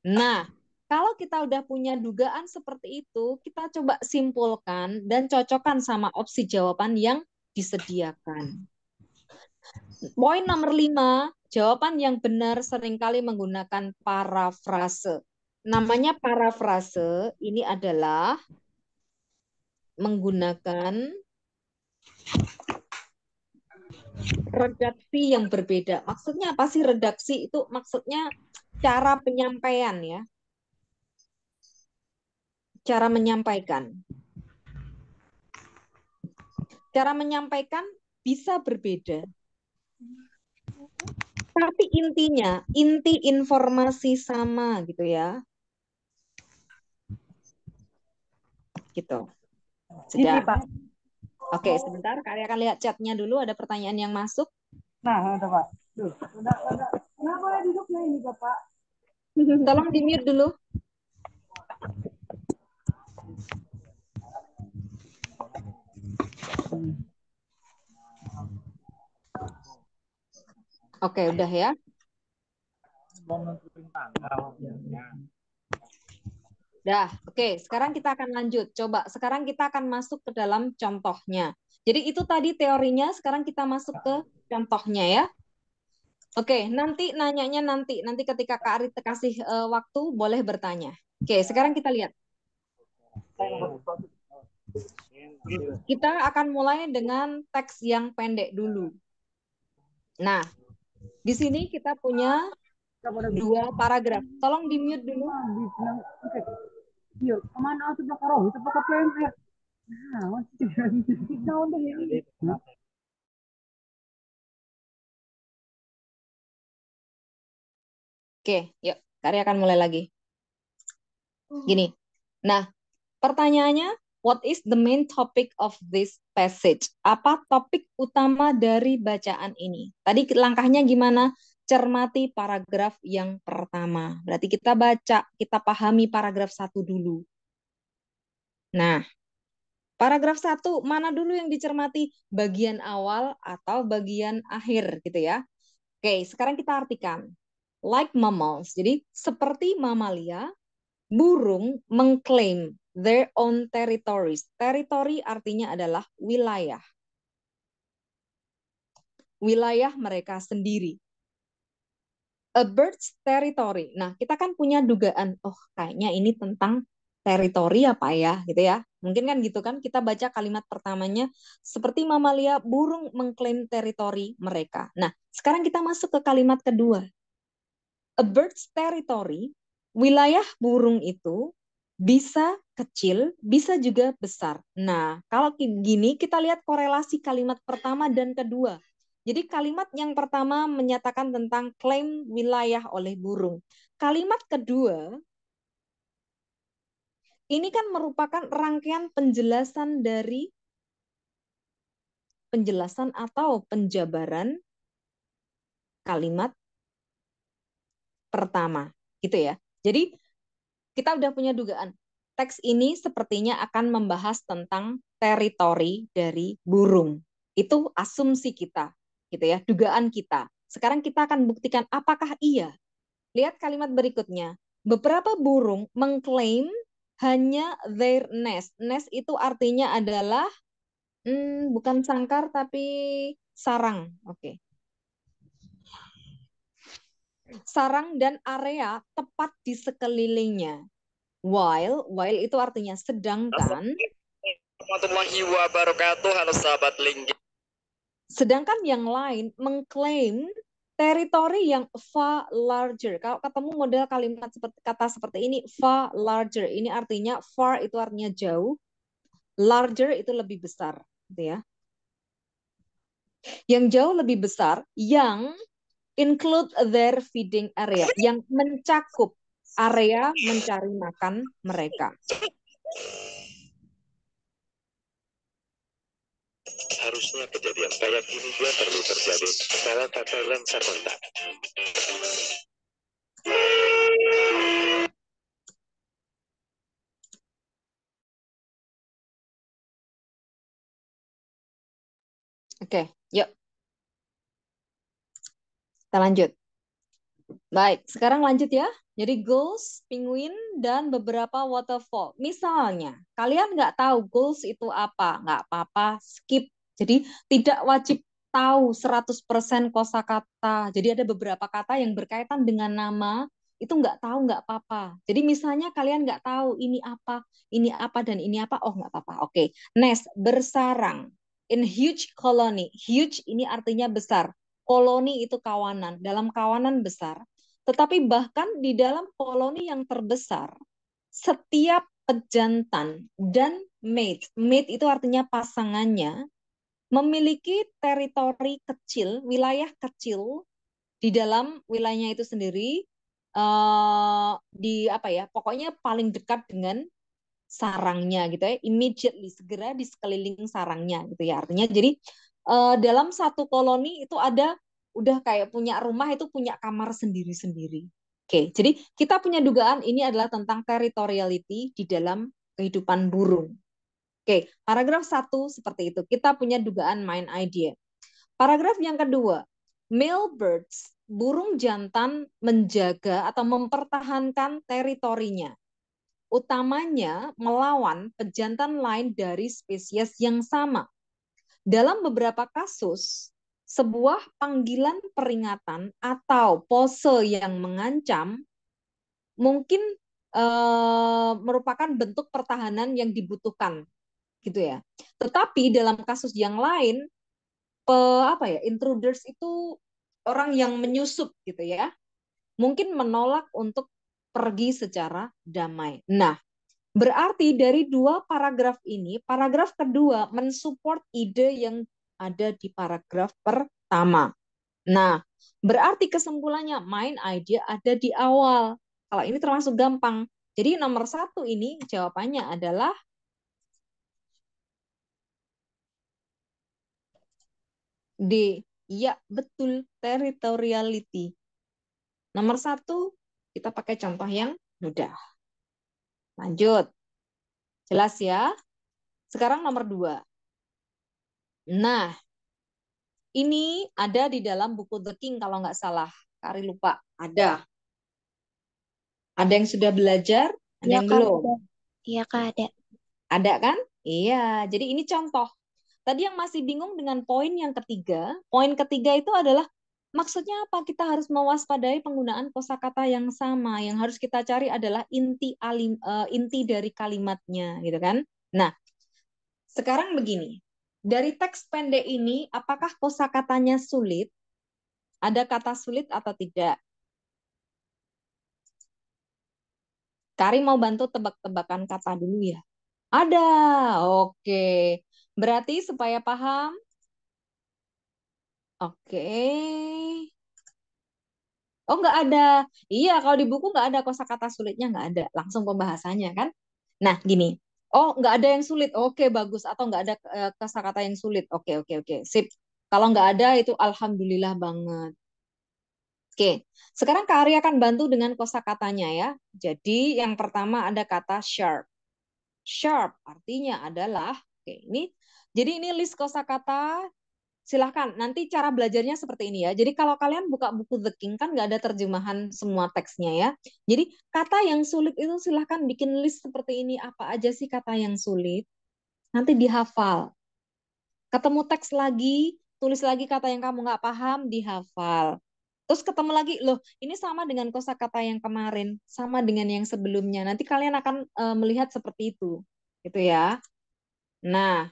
S1: Nah, kalau kita udah punya dugaan seperti itu, kita coba simpulkan dan cocokkan sama opsi jawaban yang disediakan. Poin nomor 5, jawaban yang benar seringkali menggunakan parafrase. Namanya parafrase ini adalah menggunakan redaksi yang berbeda. Maksudnya apa sih redaksi? Itu maksudnya cara penyampaian ya. Cara menyampaikan. Cara menyampaikan bisa berbeda. Tapi intinya, inti informasi sama gitu ya. Gitu.
S6: Ini
S1: Sudah.
S6: Pak.
S1: Oke, sebentar. Kalian akan lihat chatnya dulu. Ada pertanyaan yang masuk.
S6: Nah, ada Pak. Tuh, ada. Kenapa duduknya ini Bapak?
S1: Tolong di-mute dulu. Oke, udah ya. Dah, oke. Sekarang kita akan lanjut. Coba, sekarang kita akan masuk ke dalam contohnya. Jadi itu tadi teorinya, sekarang kita masuk ke contohnya ya. Oke, nanti nanyanya nanti ketika Kak Arit kasih waktu boleh bertanya. Oke, sekarang kita lihat. Kita akan mulai dengan teks yang pendek dulu. Nah, di sini kita punya 2 paragraf. Tolong di-mute dulu.
S6: Iya, kemana tuh belakang roh? Itu pakai PMR. Nah,
S1: Oke, yuk. Karya akan mulai lagi. Gini. Nah, pertanyaannya, what is the main topic of this passage? Apa topik utama dari bacaan ini? Tadi langkahnya gimana? Cermati paragraf yang pertama. Berarti kita baca, kita pahami paragraf 1 dulu. Nah, paragraf 1, mana dulu yang dicermati? Bagian awal atau bagian akhir gitu ya. Oke, sekarang kita artikan. Like mammals, jadi seperti mamalia, burung mengklaim their own territories. Territory artinya adalah wilayah. Wilayah mereka sendiri. A bird's territory. Nah, kita kan punya dugaan, oh kayaknya ini tentang teritori apa ya, gitu ya. Mungkin kan gitu kan, kita baca kalimat pertamanya, seperti mamalia, burung mengklaim teritori mereka. Nah, sekarang kita masuk ke kalimat kedua. A bird's territory, wilayah burung itu bisa kecil, bisa juga besar. Nah, kalau gini kita lihat korelasi kalimat pertama dan kedua. Jadi kalimat yang pertama menyatakan tentang klaim wilayah oleh burung. Kalimat kedua, ini kan merupakan rangkaian penjelasan dari penjelasan atau penjabaran kalimat pertama, gitu ya. Jadi kita udah punya dugaan. Teks ini sepertinya akan membahas tentang teritori dari burung. Itu asumsi kita, gitu ya, dugaan kita. Sekarang kita akan buktikan apakah iya. Lihat kalimat berikutnya. Beberapa burung mengklaim hanya their nest. Nest itu artinya adalah bukan sangkar tapi sarang. Oke. Sarang dan area tepat di sekelilingnya. While itu artinya sedangkan.
S7: Warahmatullahi wabarakatuh. Halo sahabat Linggi.
S1: Sedangkan yang lain mengklaim teritori yang far larger. Kalau ketemu model kalimat kata seperti ini, far larger, ini artinya far itu artinya jauh, larger itu lebih besar, gitu ya. Yang jauh lebih besar, yang include their feeding area, yang mencakup area mencari makan mereka.
S7: Harusnya kejadian kayak gini juga perlu terjadi. Salah kata dan serentak.
S1: Oke, yuk. Kita lanjut. Baik, sekarang lanjut ya. Jadi gulls, penguin, dan beberapa waterfall. Misalnya, kalian nggak tahu gulls itu apa, nggak apa-apa, skip. Jadi tidak wajib tahu 100% kosakata. Jadi ada beberapa kata yang berkaitan dengan nama, itu nggak tahu, nggak apa-apa. Jadi misalnya kalian nggak tahu ini apa, dan ini apa, oh nggak apa-apa. Oke, nest, bersarang. In huge colony. Huge ini artinya besar. Koloni itu kawanan. Dalam kawanan besar. Tetapi bahkan di dalam koloni yang terbesar, setiap pejantan dan mate itu artinya pasangannya, memiliki teritori kecil, wilayah kecil di dalam wilayahnya itu sendiri, di apa ya, pokoknya paling dekat dengan sarangnya gitu ya, immediately, segera di sekeliling sarangnya gitu ya. Artinya jadi dalam satu koloni itu ada udah kayak punya rumah, itu punya kamar sendiri-sendiri. Oke, jadi kita punya dugaan ini adalah tentang territoriality di dalam kehidupan burung. Oke, paragraf 1 seperti itu. Kita punya dugaan main idea. Paragraf yang kedua, Male birds, burung jantan menjaga atau mempertahankan teritorinya, utamanya melawan pejantan lain dari spesies yang sama. Dalam beberapa kasus, sebuah panggilan peringatan atau pose yang mengancam mungkin merupakan bentuk pertahanan yang dibutuhkan, gitu ya. Tetapi dalam kasus yang lain, intruders itu orang yang menyusup, gitu ya, mungkin menolak untuk pergi secara damai. Nah, berarti dari dua paragraf ini, paragraf kedua mensupport ide yang ada di paragraf pertama. Nah, berarti kesimpulannya main idea ada di awal. Kalau ini termasuk gampang. Jadi nomor 1 ini jawabannya adalah D. Ya, betul, territoriality. Nomor 1, kita pakai contoh yang mudah. Lanjut. Jelas ya? Sekarang nomor 2. Nah, ini ada di dalam buku The King kalau nggak salah. Kari lupa. Ada. Ada yang sudah belajar? Ada
S5: Iya
S1: yang
S5: Kak,
S1: belum?
S5: ada. Iya Kak, ada.
S1: Ada kan? Iya. Jadi ini contoh. Tadi yang masih bingung dengan poin yang ketiga. Poin ketiga itu adalah maksudnya apa? Kita harus mewaspadai penggunaan kosakata yang sama. Yang harus kita cari adalah inti dari kalimatnya, gitu kan? Nah, sekarang begini. Dari teks pendek ini, apakah kosakatanya sulit? Ada kata sulit atau tidak? Kari mau bantu tebak-tebakan kata dulu ya. Ada. Oke. Berarti supaya paham. Oke. Oh, nggak ada. Iya, kalau di buku nggak ada kosakata sulitnya, nggak ada. Langsung pembahasannya kan. Nah, gini. Oh, nggak ada yang sulit. Oke, bagus. Atau nggak ada kosakata yang sulit. Oke, oke, oke. Sip. Kalau nggak ada, itu alhamdulillah banget. Oke, sekarang Kak Ari akan bantu dengan kosakatanya ya. Jadi yang pertama ada kata sharp. Sharp artinya adalah, oke ini, jadi ini list kosakata. Silahkan, nanti cara belajarnya seperti ini ya. Jadi kalau kalian buka buku The King kan nggak ada terjemahan semua teksnya ya. Jadi kata yang sulit itu silahkan bikin list seperti ini. Apa aja sih kata yang sulit? Nanti dihafal. Ketemu teks lagi, tulis lagi kata yang kamu nggak paham, dihafal. Terus ketemu lagi, loh ini sama dengan kosakata yang kemarin, sama dengan yang sebelumnya. Nanti kalian akan melihat seperti itu. Gitu ya. Nah,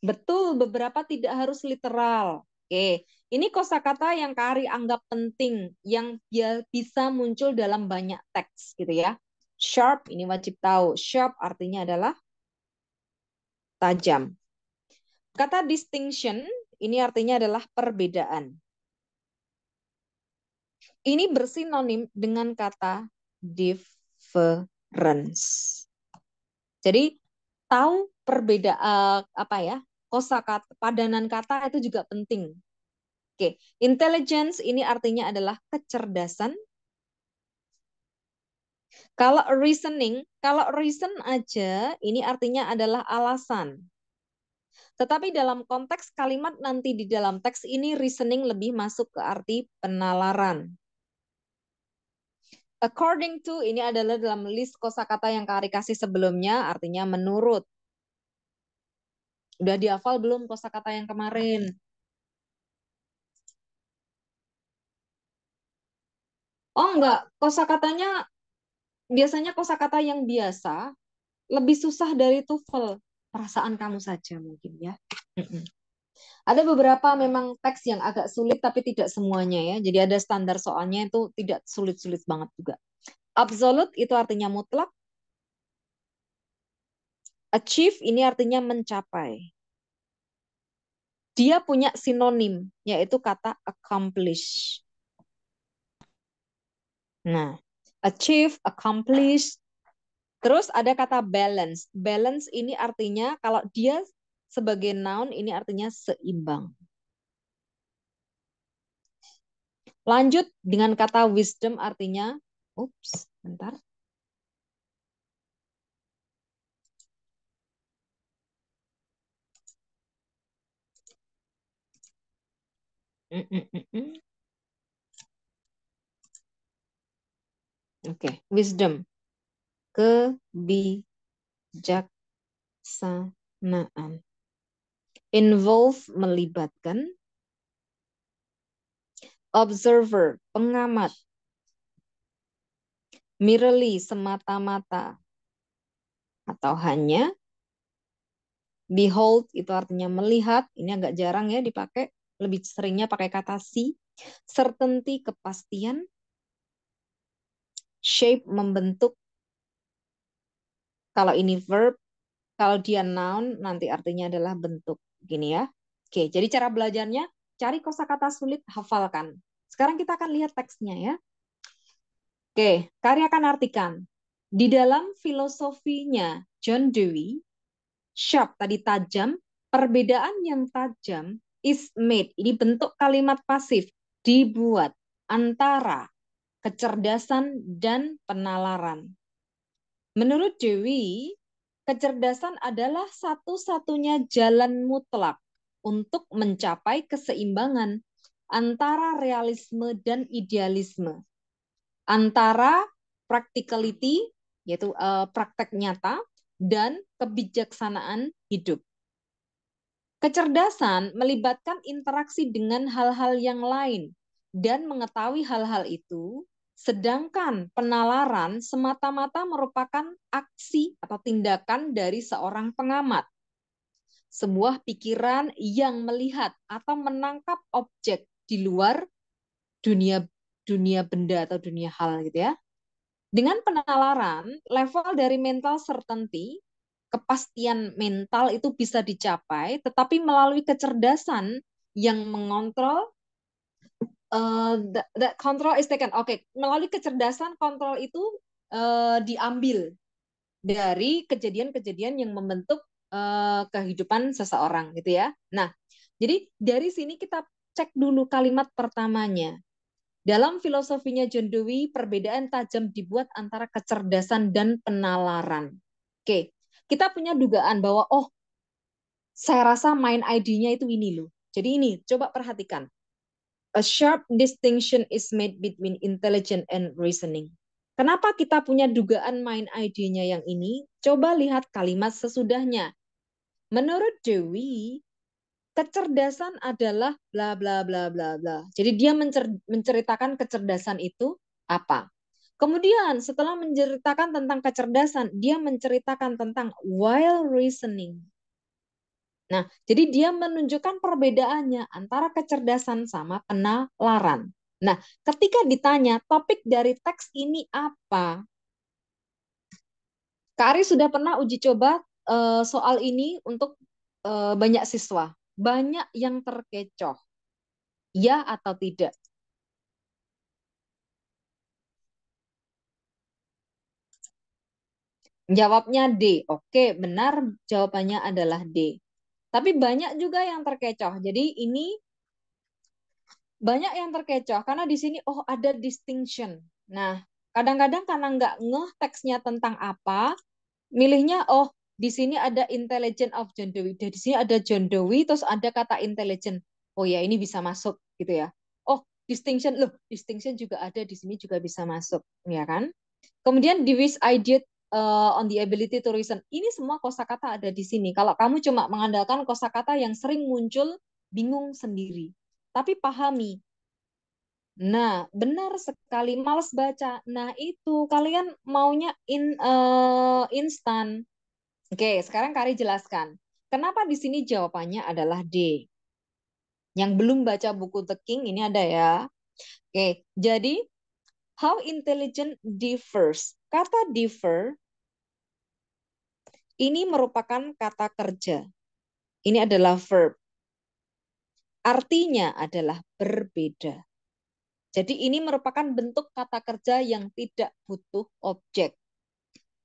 S1: betul, beberapa tidak harus literal. Oke, ini kosakata yang Kari anggap penting, yang bisa muncul dalam banyak teks, gitu ya. Sharp, ini wajib tahu. Sharp artinya adalah tajam. Kata distinction, ini artinya adalah perbedaan. Ini bersinonim dengan kata difference. Jadi, tahu perbedaan kosakata, padanan kata itu juga penting. Oke, intelligence ini artinya adalah kecerdasan. Kalau reason aja ini artinya adalah alasan. Tetapi dalam konteks kalimat nanti di dalam teks ini reasoning lebih masuk ke arti penalaran. According to ini adalah dalam list kosakata yang Kak Ari kasih sebelumnya, artinya menurut. Udah dihafal belum kosakata yang kemarin? Oh enggak, kosakatanya biasanya kosakata yang biasa lebih susah dari TOEFL. Perasaan kamu saja mungkin ya. Ada beberapa memang teks yang agak sulit tapi tidak semuanya ya. Jadi ada standar soalnya itu tidak sulit-sulit banget juga. Absolute itu artinya mutlak. Achieve ini artinya mencapai. Dia punya sinonim, yaitu kata accomplish. Nah, achieve, accomplish. Terus ada kata balance. Balance ini artinya kalau dia sebagai noun ini artinya seimbang. Lanjut dengan kata wisdom artinya, bentar. Oke, wisdom. Kebijaksanaan. Involve, melibatkan. Observer, pengamat. Merely, semata-mata. Atau hanya. Behold, itu artinya melihat. Ini agak jarang ya dipakai. Lebih seringnya pakai kata see. Certainty, kepastian. Shape, membentuk. Kalau ini verb, kalau dia noun, nanti artinya adalah bentuk. Gini ya. Oke, jadi cara belajarnya, cari kosakata sulit, hafalkan. Sekarang kita akan lihat teksnya ya. Oke, Karya akan artikan. Di dalam filosofinya John Dewey, sharp tadi tajam, perbedaan yang tajam is made. Ini bentuk kalimat pasif, dibuat antara kecerdasan dan penalaran. Menurut Dewey, kecerdasan adalah satu-satunya jalan mutlak untuk mencapai keseimbangan antara realisme dan idealisme, antara practicality, yaitu praktek nyata, dan kebijaksanaan hidup. Kecerdasan melibatkan interaksi dengan hal-hal yang lain dan mengetahui hal-hal itu, sedangkan penalaran semata-mata merupakan aksi atau tindakan dari seorang pengamat. Sebuah pikiran yang melihat atau menangkap objek di luar dunia benda atau dunia hal gitu ya. Dengan penalaran, level dari mental certainty, kepastian mental itu bisa dicapai, tetapi melalui kecerdasan yang mengontrol, that control is taken. Oke, melalui kecerdasan kontrol itu diambil dari kejadian-kejadian yang membentuk kehidupan seseorang gitu ya. Nah, jadi dari sini kita cek dulu kalimat pertamanya. Dalam filosofinya John Dewey, perbedaan tajam dibuat antara kecerdasan dan penalaran. Oke, kita punya dugaan bahwa, oh, saya rasa main ID-nya itu ini loh. Jadi ini, coba perhatikan. A sharp distinction is made between intelligence and reasoning. Kenapa kita punya dugaan main ID-nya yang ini? Coba lihat kalimat sesudahnya. Menurut Dewey, kecerdasan adalah bla bla bla bla bla. Jadi dia menceritakan kecerdasan itu apa. Kemudian setelah menceritakan tentang kecerdasan, dia menceritakan tentang while reasoning. Nah, jadi dia menunjukkan perbedaannya antara kecerdasan sama penalaran. Nah, ketika ditanya topik dari teks ini apa? Kak Ari sudah pernah uji coba soal ini untuk banyak siswa. Banyak yang terkecoh. Ya atau tidak? Jawabnya D. Oke, benar jawabannya adalah D. Tapi banyak juga yang terkecoh. Jadi ini banyak yang terkecoh karena di sini oh ada distinction. Nah, kadang-kadang karena nggak ngeh teksnya tentang apa, milihnya oh di sini ada intelligent of John Dewey. Di sini ada John Dewey terus ada kata intelligent. Oh ya, ini bisa masuk gitu ya. Oh, distinction loh, distinction juga ada di sini juga bisa masuk, ya kan? Kemudian Dewey's idea on the ability to reason. Ini semua kosakata ada di sini. Kalau kamu cuma mengandalkan kosakata yang sering muncul, bingung sendiri. Tapi pahami. Nah, benar sekali. Males baca. Nah, itu kalian maunya instan. Oke, sekarang Kari jelaskan. Kenapa di sini jawabannya adalah D. Yang belum baca buku The King ini ada ya. Oke, jadi how intelligent differs. Kata differ ini merupakan kata kerja. Ini adalah verb. Artinya adalah berbeda. Jadi ini merupakan bentuk kata kerja yang tidak butuh objek.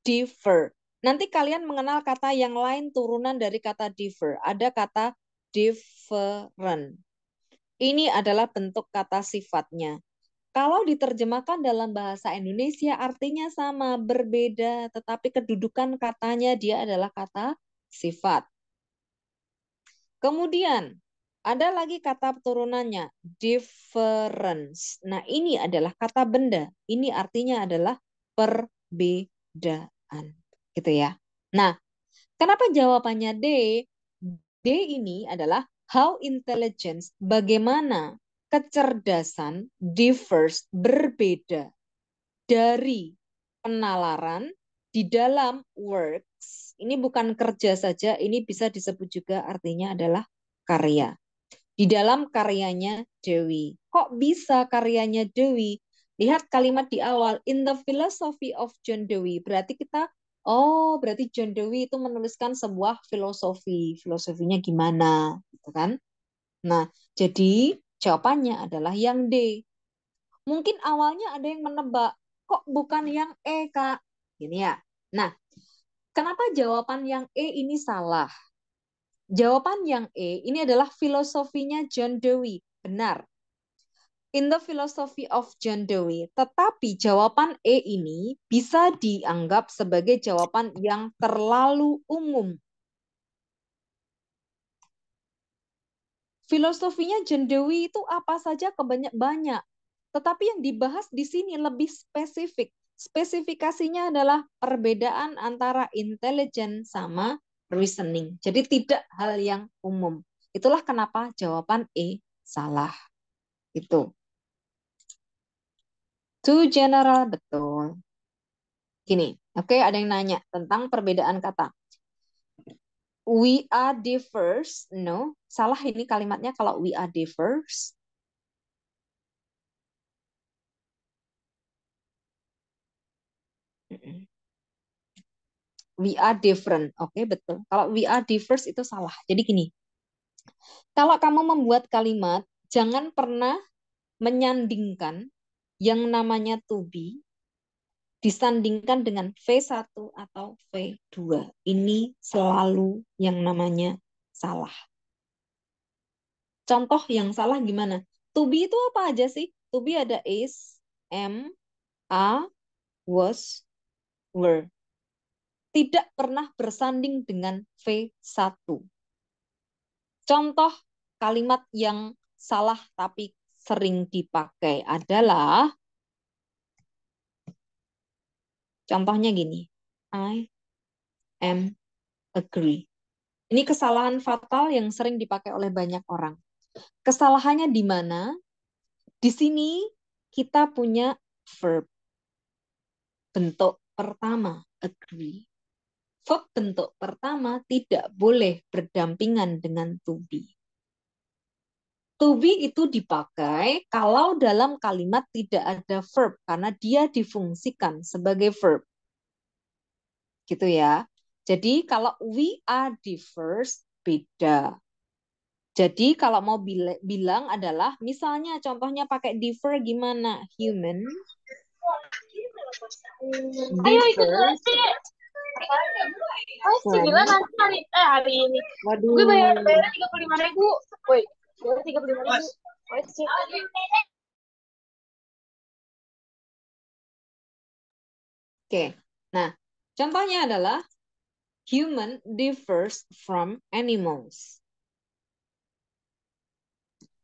S1: Differ. Nanti kalian mengenal kata yang lain turunan dari kata differ. Ada kata different. Ini adalah bentuk kata sifatnya. Kalau diterjemahkan dalam bahasa Indonesia artinya sama, berbeda, tetapi kedudukan katanya dia adalah kata sifat. Kemudian, Ada lagi kata turunannya, difference. Nah, ini adalah kata benda. Ini artinya adalah perbedaan. Gitu ya. Nah, kenapa jawabannya D? D ini adalah how intelligence, bagaimana kecerdasan differs, berbeda dari penalaran di dalam works. Ini bukan kerja saja, ini bisa disebut juga artinya adalah karya. Di dalam karyanya Dewi. Kok bisa karyanya Dewi? Lihat kalimat di awal, in the philosophy of John Dewey. Berarti kita, oh berarti John Dewey itu menuliskan sebuah filosofi. Filosofinya gimana? Gitu kan? Nah, jadi jawabannya adalah yang D. Mungkin awalnya ada yang menebak, kok bukan yang E, Kak? Gini ya. Nah, kenapa jawaban yang E ini salah? Jawaban yang E ini adalah filosofinya John Dewey. Benar. In the philosophy of John Dewey. Tetapi jawaban E ini bisa dianggap sebagai jawaban yang terlalu umum. Filosofinya John Dewey itu apa saja banyak. Tetapi yang dibahas di sini lebih spesifik. Spesifikasinya adalah perbedaan antara intelligence sama reasoning. Jadi tidak hal yang umum. Itulah kenapa jawaban E salah. Itu. Too general, betul. Gini, oke, ada yang nanya tentang perbedaan kata. We are differs, no. Salah ini kalimatnya kalau we are differs. We are different, oke, betul. Kalau we are differs itu salah. Jadi gini, kalau kamu membuat kalimat, jangan pernah menyandingkan yang namanya to be disandingkan dengan V1 atau V2. Ini selalu yang namanya salah. Contoh yang salah gimana? To be itu apa aja sih? To be ada is, am, are, was, were. Tidak pernah bersanding dengan V1. Contoh kalimat yang salah tapi sering dipakai adalah contohnya gini. I am agree. Ini kesalahan fatal yang sering dipakai oleh banyak orang. Kesalahannya di mana? Di sini kita punya verb. Bentuk pertama, agree. Verb bentuk pertama tidak boleh berdampingan dengan to be. To be itu dipakai kalau dalam kalimat tidak ada verb karena dia difungsikan sebagai verb. Gitu ya. Jadi kalau we are differs beda. Jadi kalau mau bilang adalah misalnya contohnya pakai differ gimana? Human
S8: Ayo ikut
S1: differs
S8: sih. Oh, sembilan
S1: from,
S8: nanti hari ini.
S1: waduh,
S8: Gue bayarnya 35.000. Woi, bayar 35.000. Oh, sih.
S1: Oke. Nah, contohnya adalah human differs from animals.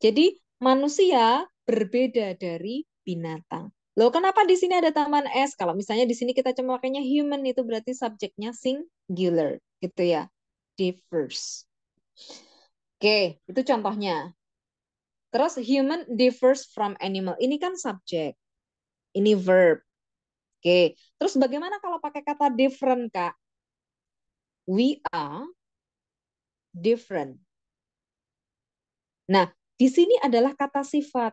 S1: Jadi manusia berbeda dari binatang. Loh, kenapa di sini ada tambahan S? Kalau misalnya di sini kita cuma pakainya human itu berarti subjeknya singular, gitu ya. Differs. Oke, itu contohnya. Terus human differs from animal. Ini kan subjek. Ini verb. Oke. Terus bagaimana kalau pakai kata different, Kak? We are different. Nah, di sini adalah kata sifat.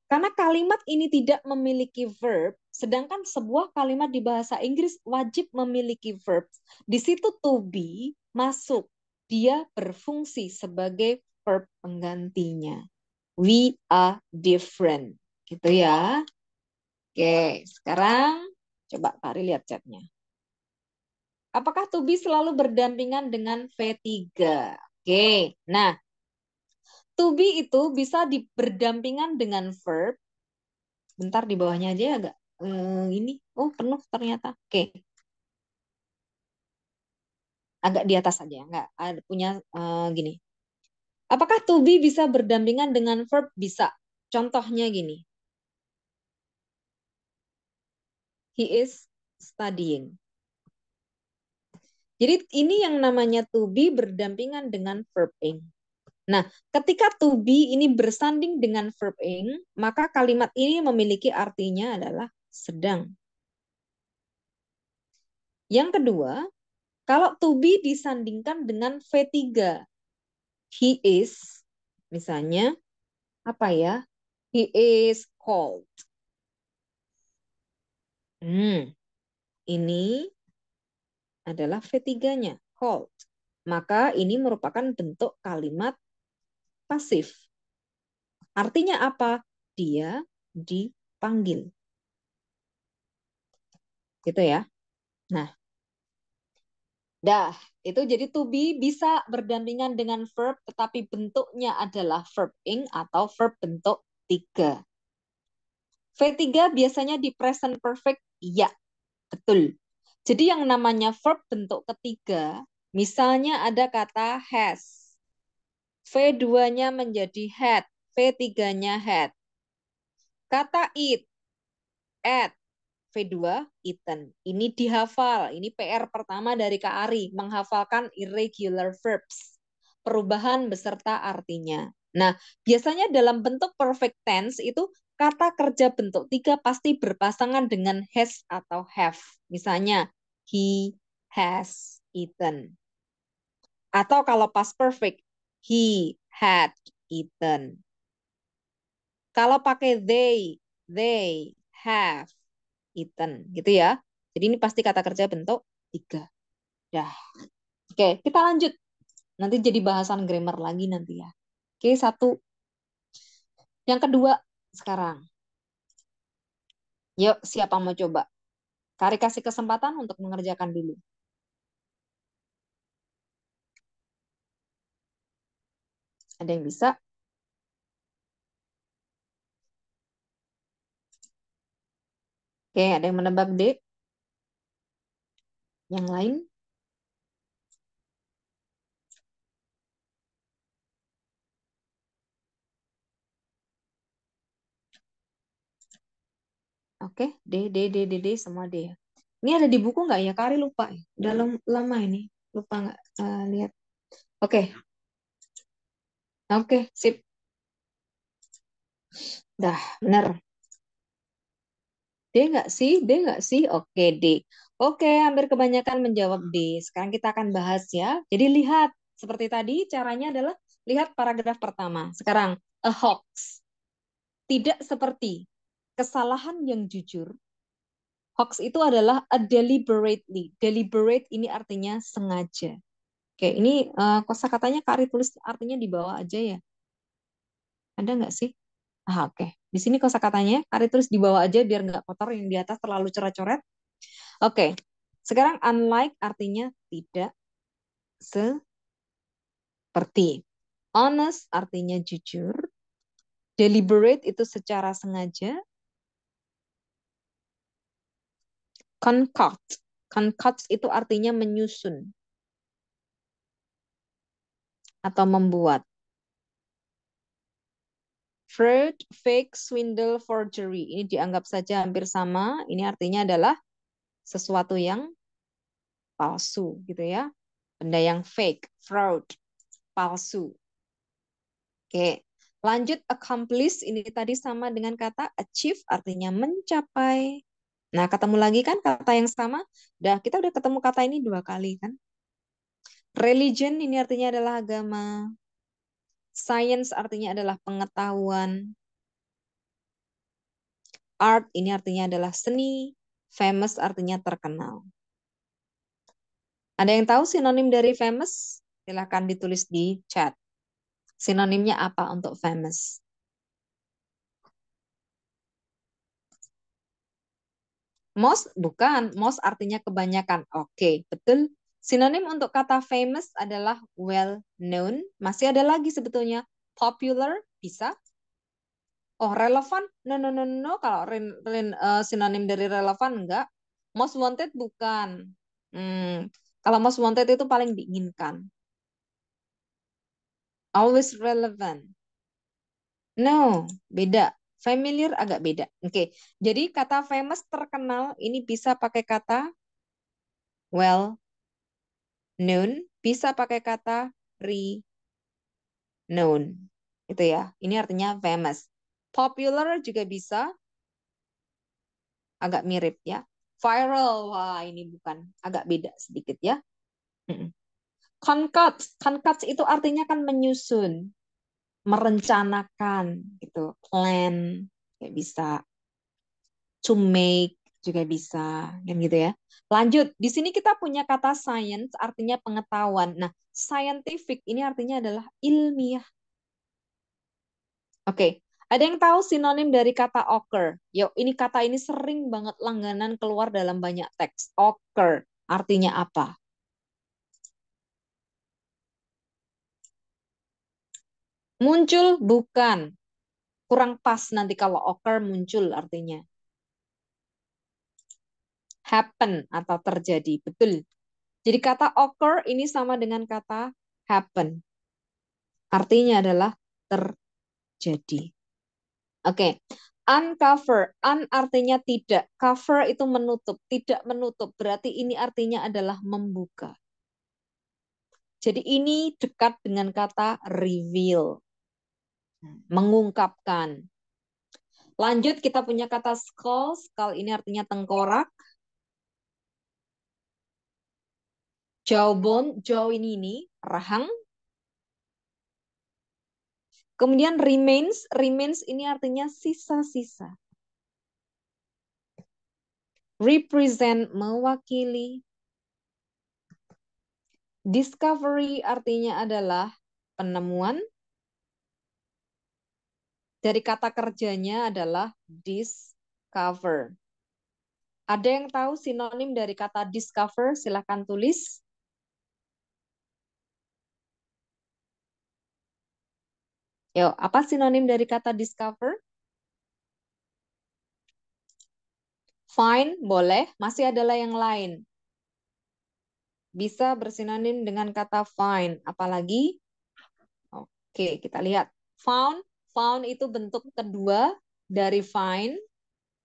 S1: Karena kalimat ini tidak memiliki verb, sedangkan sebuah kalimat di bahasa Inggris wajib memiliki verb. Di situ to be masuk. Dia berfungsi sebagai verb penggantinya. We are different. Gitu ya. Oke, sekarang coba Pak Ari lihat chatnya. Apakah to be selalu berdampingan dengan V3? Oke, nah to be itu bisa berdampingan dengan verb. Bentar di bawahnya aja agak ini. Oh, penuh ternyata. Oke. Agak di atas aja, enggak ada punya gini. Apakah to be bisa berdampingan dengan verb? Bisa. Contohnya gini. He is studying. Jadi ini yang namanya to be berdampingan dengan verb ing. Nah, ketika to be ini bersanding dengan verb ing, maka kalimat ini memiliki artinya adalah sedang. Yang kedua, kalau to be disandingkan dengan V3, he is, misalnya, apa ya? He is cold. Ini adalah V3-nya, cold. Maka ini merupakan bentuk kalimat pasif. Artinya apa? Dia dipanggil. Gitu ya. Nah, itu jadi to be bisa berdampingan dengan verb, tetapi bentuknya adalah verb ing atau verb bentuk 3. V3 biasanya di present perfect, iya, betul. Jadi yang namanya verb bentuk ketiga, misalnya ada kata has. V2-nya menjadi had, V3-nya had. Kata eat, ate, V2, eaten. Ini dihafal, ini PR pertama dari Kak Ari, menghafalkan irregular verbs. Perubahan beserta artinya. Nah, biasanya dalam bentuk perfect tense itu kata kerja bentuk 3 pasti berpasangan dengan has atau have. Misalnya, he has eaten. Atau kalau past perfect, he had eaten. Kalau pakai they have eaten, gitu ya. Jadi ini pasti kata kerja bentuk 3. Dah. Oke, kita lanjut. Nanti jadi bahasan grammar lagi nanti ya. Oke, 1. Yang kedua sekarang. Yuk, siapa mau coba? Kari kasih kesempatan untuk mengerjakan dulu. Ada yang bisa? Oke, ada yang menebak D? Yang lain? Oke, D, semua D. Ini ada di buku nggak ya? Kari lupa ya. Udah lama ini. Lupa nggak lihat. Oke. Oke, sip. Dah, bener. D nggak sih? D nggak sih? Oke, D. Oke, hampir kebanyakan menjawab D. Sekarang kita akan bahas ya. Jadi lihat, seperti tadi caranya adalah lihat paragraf pertama. Sekarang, a hoax. Tidak seperti kesalahan yang jujur. Hoax itu adalah a deliberately. Deliberate ini artinya sengaja. Oke, ini kosakatanya Kak Ari tulis artinya di bawah aja ya. Ada nggak sih? Oke. Di sini kosakatanya Kak Ari tulis di bawah aja biar nggak kotor, yang di atas terlalu coret-coret. Oke. Sekarang unlike artinya tidak seperti. Honest artinya jujur. Deliberate itu secara sengaja. Concoct. Concoct itu artinya menyusun atau membuat. Fraud, fake, swindle, forgery. Ini dianggap saja hampir sama. Ini artinya adalah sesuatu yang palsu gitu ya. Benda yang fake, fraud, palsu. Oke. Lanjut accomplish. Ini tadi sama dengan kata achieve artinya mencapai. Nah, ketemu lagi kan kata yang sama? Kita udah ketemu kata ini 2 kali kan? Religion ini artinya adalah agama. Science artinya adalah pengetahuan. Art ini artinya adalah seni. Famous artinya terkenal. Ada yang tahu sinonim dari famous? Silahkan ditulis di chat. Sinonimnya apa untuk famous? Most? Bukan. Most artinya kebanyakan. Oke, betul. Sinonim untuk kata famous adalah well known. Masih ada lagi sebetulnya. Popular, bisa. Oh, relevan? No. Kalau sinonim dari relevan, enggak. Most wanted, bukan. Kalau most wanted itu paling diinginkan. Always relevant. No, beda. Familiar agak beda. Oke, jadi kata famous terkenal ini bisa pakai kata well known, bisa pakai kata renowned. Itu ya. Ini artinya famous. Popular juga bisa, agak mirip ya. Viral, wah ini bukan, agak beda sedikit ya. Concocts itu artinya kan menyusun, merencanakan gitu, plan kayak bisa, to make juga bisa, kan gitu ya. Lanjut, di sini kita punya kata science artinya pengetahuan. Nah, scientific ini artinya adalah ilmiah. Oke, ada yang tahu sinonim dari kata occur? Yuk, ini kata ini sering banget langganan keluar dalam banyak teks. Occur artinya apa? Muncul bukan. Kurang pas nanti kalau occur muncul artinya. Happen atau terjadi, betul. Jadi kata occur ini sama dengan kata happen. Artinya adalah terjadi. Oke. Uncover, un artinya tidak, cover itu menutup, tidak menutup, berarti ini artinya adalah membuka. Jadi ini dekat dengan kata reveal, mengungkapkan. Lanjut kita punya kata skull, skull ini artinya tengkorak. Jawbone, jaw ini rahang. Kemudian remains, remains ini artinya sisa-sisa. Represent, mewakili. Discovery artinya adalah penemuan. Dari kata kerjanya adalah discover. Ada yang tahu sinonim dari kata discover? Silahkan tulis. Yo, apa sinonim dari kata discover? Find, boleh. Masih adalah yang lain. Bisa bersinonim dengan kata find. Apalagi? Oke, kita lihat. Found, found itu bentuk kedua dari find.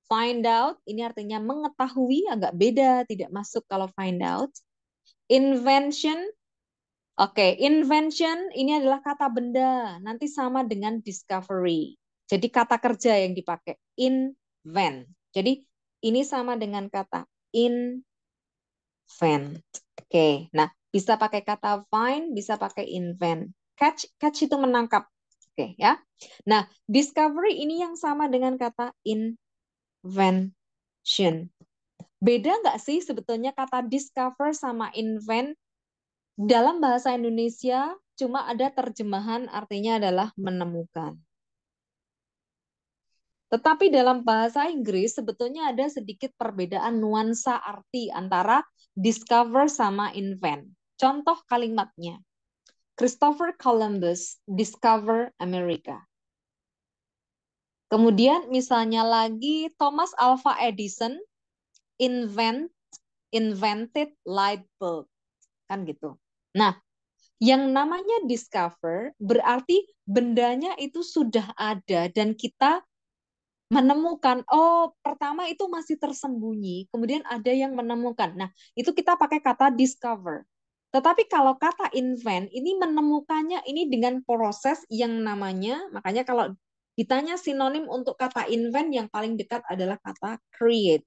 S1: Find out, ini artinya mengetahui, agak beda, tidak masuk kalau find out. Invention, oke, invention ini adalah kata benda, nanti sama dengan discovery. Jadi kata kerja yang dipakai, invent. Jadi ini sama dengan kata invent. Oke, nah bisa pakai kata find, bisa pakai invent. Catch, catch itu menangkap. Oke ya. Nah, discovery ini yang sama dengan kata invention. Beda nggak sih sebetulnya kata discover sama invent? Dalam bahasa Indonesia cuma ada terjemahan artinya adalah menemukan. Tetapi dalam bahasa Inggris sebetulnya ada sedikit perbedaan nuansa arti antara discover sama invent. Contoh kalimatnya. Christopher Columbus discover America. Kemudian misalnya lagi Thomas Alva Edison invented light bulb. Kan gitu. Nah, yang namanya discover berarti bendanya itu sudah ada dan kita menemukan, oh pertama itu masih tersembunyi, kemudian ada yang menemukan. Nah, itu kita pakai kata discover. Tetapi kalau kata invent, ini menemukannya ini dengan proses yang namanya, makanya kalau ditanya sinonim untuk kata invent yang paling dekat adalah kata create.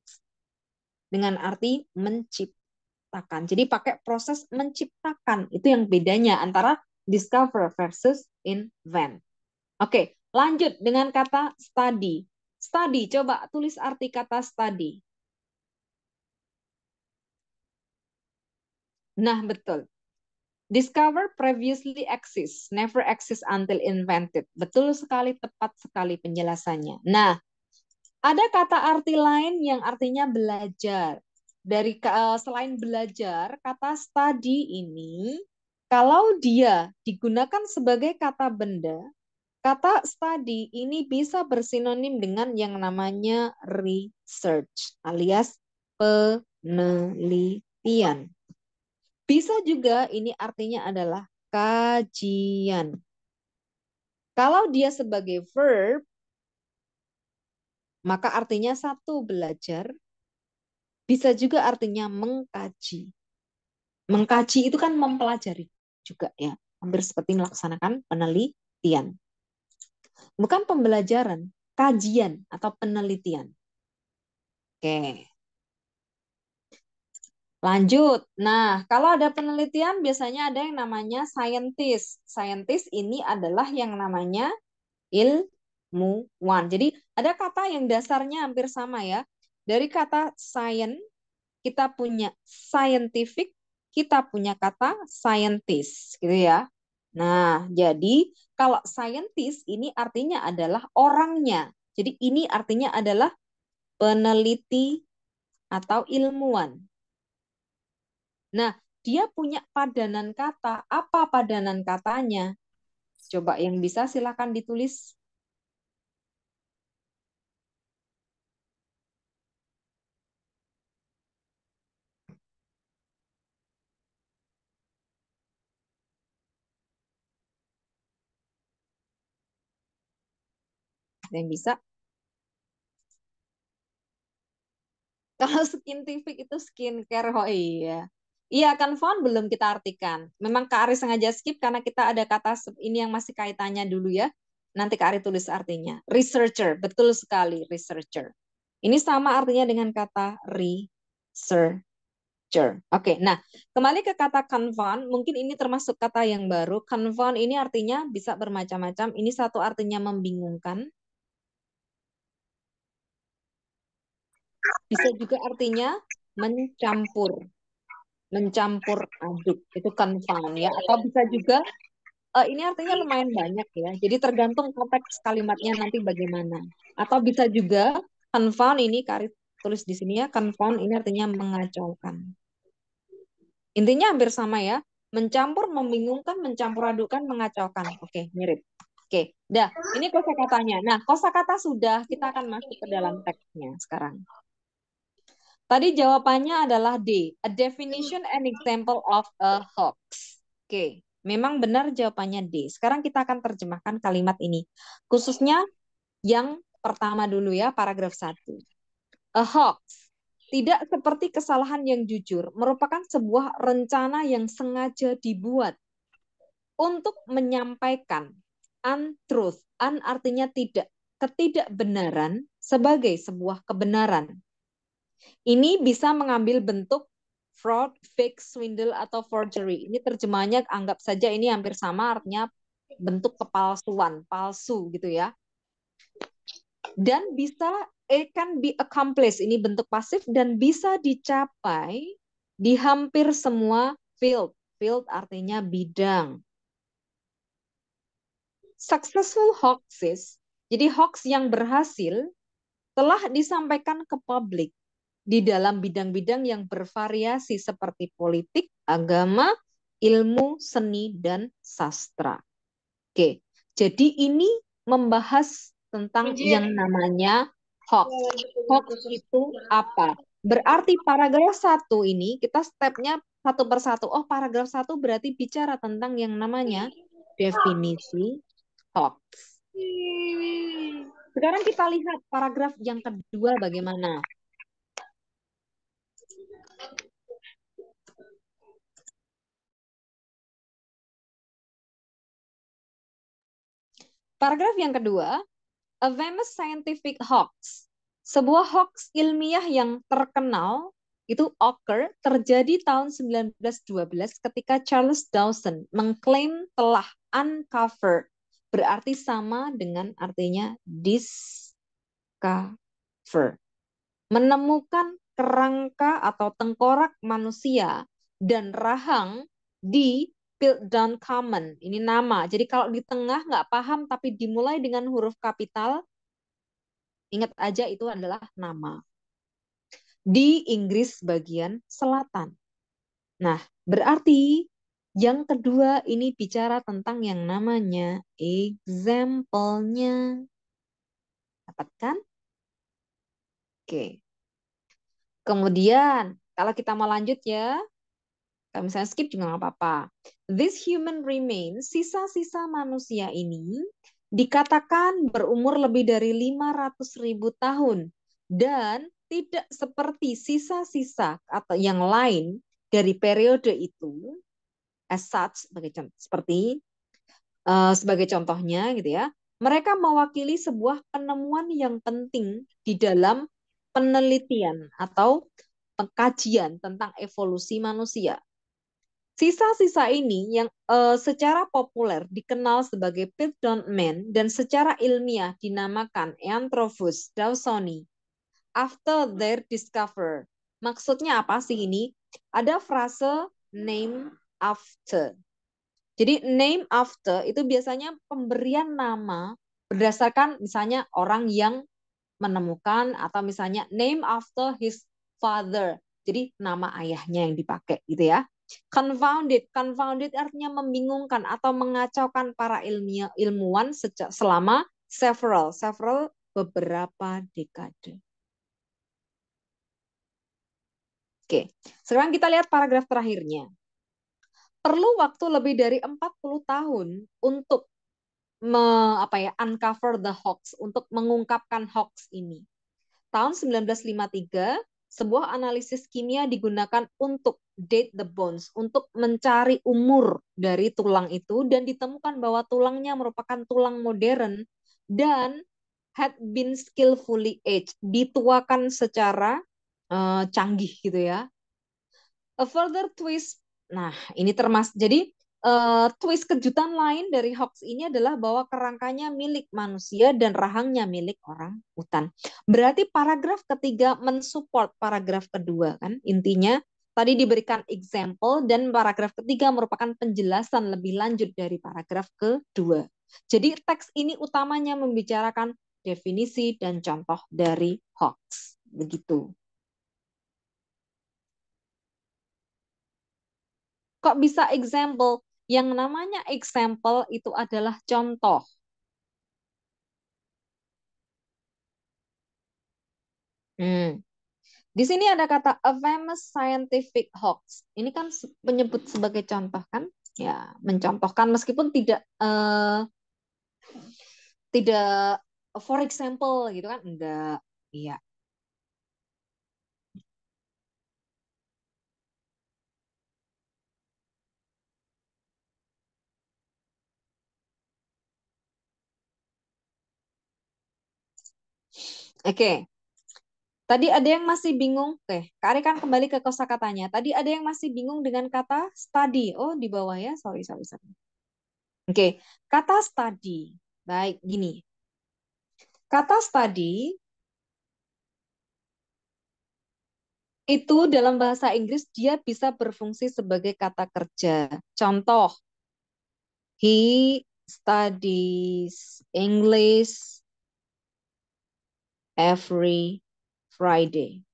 S1: Dengan arti menciptakan. Jadi pakai proses menciptakan. Itu yang bedanya antara discover versus invent. Oke, lanjut dengan kata study. Study, coba tulis arti kata study. Nah, betul. Discover previously exists, never exists until invented. Betul sekali, tepat sekali penjelasannya. Nah, ada kata arti lain yang artinya belajar. Dari selain belajar, kata study ini, kalau dia digunakan sebagai kata benda, kata study ini bisa bersinonim dengan yang namanya research alias penelitian. Bisa juga ini artinya adalah kajian. Kalau dia sebagai verb, maka artinya satu, belajar. Bisa juga artinya mengkaji. Mengkaji itu kan mempelajari juga ya. Hampir seperti melaksanakan penelitian. Bukan pembelajaran, kajian atau penelitian. Oke. Lanjut. Nah, kalau ada penelitian biasanya ada yang namanya scientist. Scientist ini adalah yang namanya ilmuwan. Jadi ada kata yang dasarnya hampir sama ya. Dari kata science, kita punya scientific, kita punya kata scientist, gitu ya. Nah, jadi kalau scientist ini artinya adalah orangnya. Jadi ini artinya adalah peneliti atau ilmuwan. Nah, dia punya padanan kata. Apa padanan katanya? Coba yang bisa silakan ditulis. Yang bisa. Kalau scientific itu skincare, oh iya. Iya, kan font belum kita artikan. Memang Kak Ari sengaja skip karena kita ada kata ini yang masih kaitannya dulu ya. Nanti Kak Ari tulis artinya. Researcher, betul sekali, researcher. Ini sama artinya dengan kata researcher. Oke, nah kembali ke kata confound, mungkin ini termasuk kata yang baru. Confound ini artinya bisa bermacam-macam. Ini satu artinya membingungkan. Bisa juga artinya mencampur. Mencampur aduk, itu confound ya. Atau bisa juga, ini artinya lumayan banyak ya. Jadi tergantung konteks kalimatnya nanti bagaimana. Atau bisa juga confound ini, Kari tulis di sini ya, confound ini artinya mengacaukan. Intinya hampir sama ya. Mencampur, membingungkan, mencampur adukan, mengacaukan. Oke, mirip. Oke, dah. Ini kosakatanya. Nah, kosakata sudah, kita akan masuk ke dalam teksnya sekarang. Tadi jawabannya adalah D. A definition and example of a hoax. Oke, memang benar jawabannya D. Sekarang kita akan terjemahkan kalimat ini. Khususnya yang pertama dulu ya, paragraf 1. A hoax. Tidak seperti kesalahan yang jujur, merupakan sebuah rencana yang sengaja dibuat untuk menyampaikan untruth. Un artinya tidak, ketidakbenaran sebagai sebuah kebenaran. Ini bisa mengambil bentuk fraud, fake, swindle, atau forgery. Ini terjemahannya anggap saja ini hampir sama, artinya bentuk kepalsuan, palsu gitu ya. Dan bisa, it can be accomplished, ini bentuk pasif, dan bisa dicapai di hampir semua field. Field artinya bidang. Successful hoaxes, jadi hoax yang berhasil, telah disampaikan ke publik di dalam bidang-bidang yang bervariasi seperti politik, agama, ilmu, seni, dan sastra. Oke, jadi ini membahas tentang yang namanya hoax. Hoax itu apa? Berarti paragraf 1 ini kita stepnya satu persatu. Oh, paragraf 1 berarti bicara tentang yang namanya definisi hoax. Sekarang kita lihat paragraf yang kedua bagaimana. Paragraf yang kedua, a famous scientific hoax. Sebuah hoax ilmiah yang terkenal itu terjadi tahun 1912 ketika Charles Dawson mengklaim telah uncover, berarti sama dengan artinya discover. Menemukan kerangka atau tengkorak manusia dan rahang di Piltdown Common. Ini nama. Jadi kalau di tengah nggak paham tapi dimulai dengan huruf kapital, ingat aja itu adalah nama. Di Inggris bagian selatan. Nah, berarti yang kedua ini bicara tentang yang namanya example-nya. Dapat kan? Oke. Kemudian, kalau kita mau lanjut ya, kalau misalnya skip juga nggak apa-apa. This human remains, sisa-sisa manusia ini, dikatakan berumur lebih dari 500.000 tahun dan tidak seperti sisa-sisa atau yang lain dari periode itu, as such, sebagai contohnya gitu ya, mereka mewakili sebuah penemuan yang penting di dalam penelitian atau pengkajian tentang evolusi manusia. Sisa-sisa ini yang secara populer dikenal sebagai Piltdown Man dan secara ilmiah dinamakan Eanthropus dawsoni after their discoverer. Maksudnya apa sih ini? Ada frase name after. Jadi name after itu biasanya pemberian nama berdasarkan misalnya orang yang menemukan atau misalnya name after his father. Jadi nama ayahnya yang dipakai gitu ya. Confounded artinya membingungkan atau mengacaukan para ilmuwan selama several beberapa dekade. Oke, sekarang kita lihat paragraf terakhirnya. Perlu waktu lebih dari 40 tahun untuk uncover the hoax, untuk mengungkapkan hoax ini. Tahun 1953, sebuah analisis kimia digunakan untuk date the bones, untuk mencari umur dari tulang itu, dan ditemukan bahwa tulangnya merupakan tulang modern dan had been skillfully aged, dituakan secara canggih gitu ya. A further twist, nah ini termasuk, jadi twist kejutan lain dari hoax ini adalah bahwa kerangkanya milik manusia dan rahangnya milik orang hutan. Berarti paragraf ketiga mensupport paragraf kedua kan, intinya tadi diberikan example dan paragraf ketiga merupakan penjelasan lebih lanjut dari paragraf kedua. Jadi teks ini utamanya membicarakan definisi dan contoh dari hoax. Begitu. Kok bisa example? Yang namanya example itu adalah contoh. Di sini ada kata a famous scientific hoax. Ini kan menyebut sebagai contoh kan? Ya, mencontohkan meskipun tidak for example gitu kan? Enggak. Iya. Oke. Tadi ada yang masih bingung? Oke, Kak Ari kan kembali ke kosakatanya. Tadi ada yang masih bingung dengan kata study. Oh, di bawah ya. Sorry. Oke, kata study. Baik, gini. Kata study itu dalam bahasa Inggris dia bisa berfungsi sebagai kata kerja. Contoh, he studies English every Friday.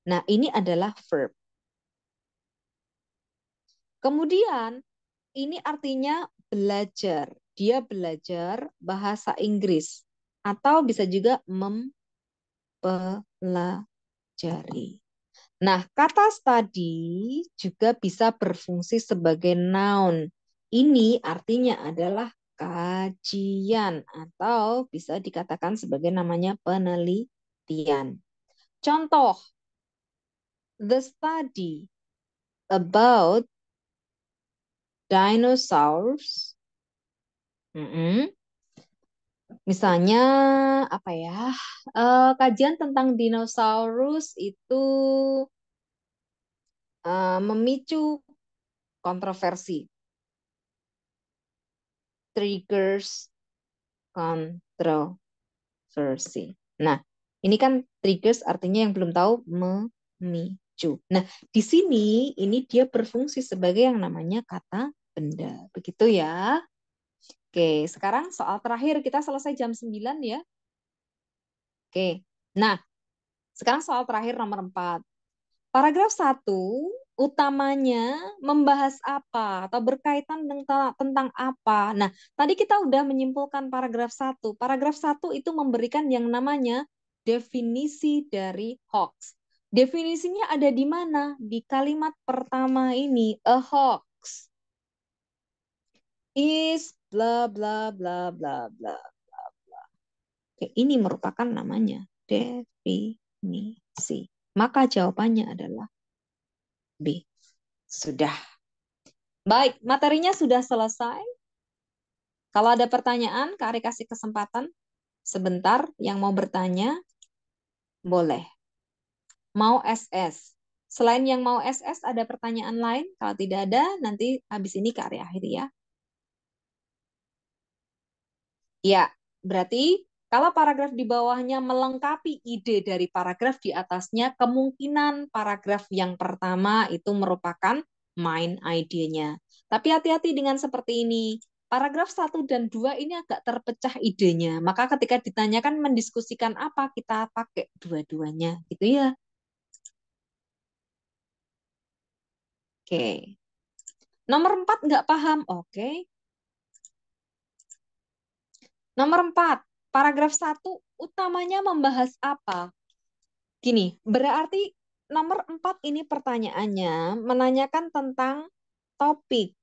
S1: Nah, ini adalah verb. Kemudian, ini artinya belajar. Dia belajar bahasa Inggris. Atau bisa juga mempelajari. Nah, kata study juga bisa berfungsi sebagai noun. Ini artinya adalah kajian atau bisa dikatakan sebagai namanya penelitian. Contoh, the study about dinosaurs. Misalnya apa ya? Kajian tentang dinosaurus itu memicu kontroversi. Triggers kontroversi. Nah, ini kan triggers artinya yang belum tahu memicu. Nah, di sini ini dia berfungsi sebagai yang namanya kata benda. Begitu ya. Oke, sekarang soal terakhir kita selesai jam 9 ya. Oke. Nah, sekarang soal terakhir nomor 4. Paragraf 1 utamanya membahas apa atau berkaitan tentang apa. Nah, tadi kita udah menyimpulkan paragraf 1. Paragraf 1 itu memberikan yang namanya definisi dari hoax. Definisinya ada di mana? Di kalimat pertama ini, a hoax is bla bla bla bla bla. Oke, ini merupakan namanya definisi. Maka jawabannya adalah B. Sudah. Baik, materinya sudah selesai. Kalau ada pertanyaan, Kak Ari kasih kesempatan sebentar. Yang mau bertanya, boleh. Mau SS. Selain yang mau SS, ada pertanyaan lain? Kalau tidak ada, nanti habis ini Kak Ari akhiri ya. Ya, berarti kalau paragraf di bawahnya melengkapi ide dari paragraf di atasnya, kemungkinan paragraf yang pertama itu merupakan main idenya. Tapi hati-hati dengan seperti ini. Paragraf 1 dan 2 ini agak terpecah idenya. Maka ketika ditanyakan mendiskusikan apa, kita pakai dua-duanya. Gitu ya. Oke. Nomor 4 nggak paham. Oke. Nomor 4, paragraf 1 utamanya membahas apa? Gini, berarti nomor 4 ini pertanyaannya menanyakan tentang topik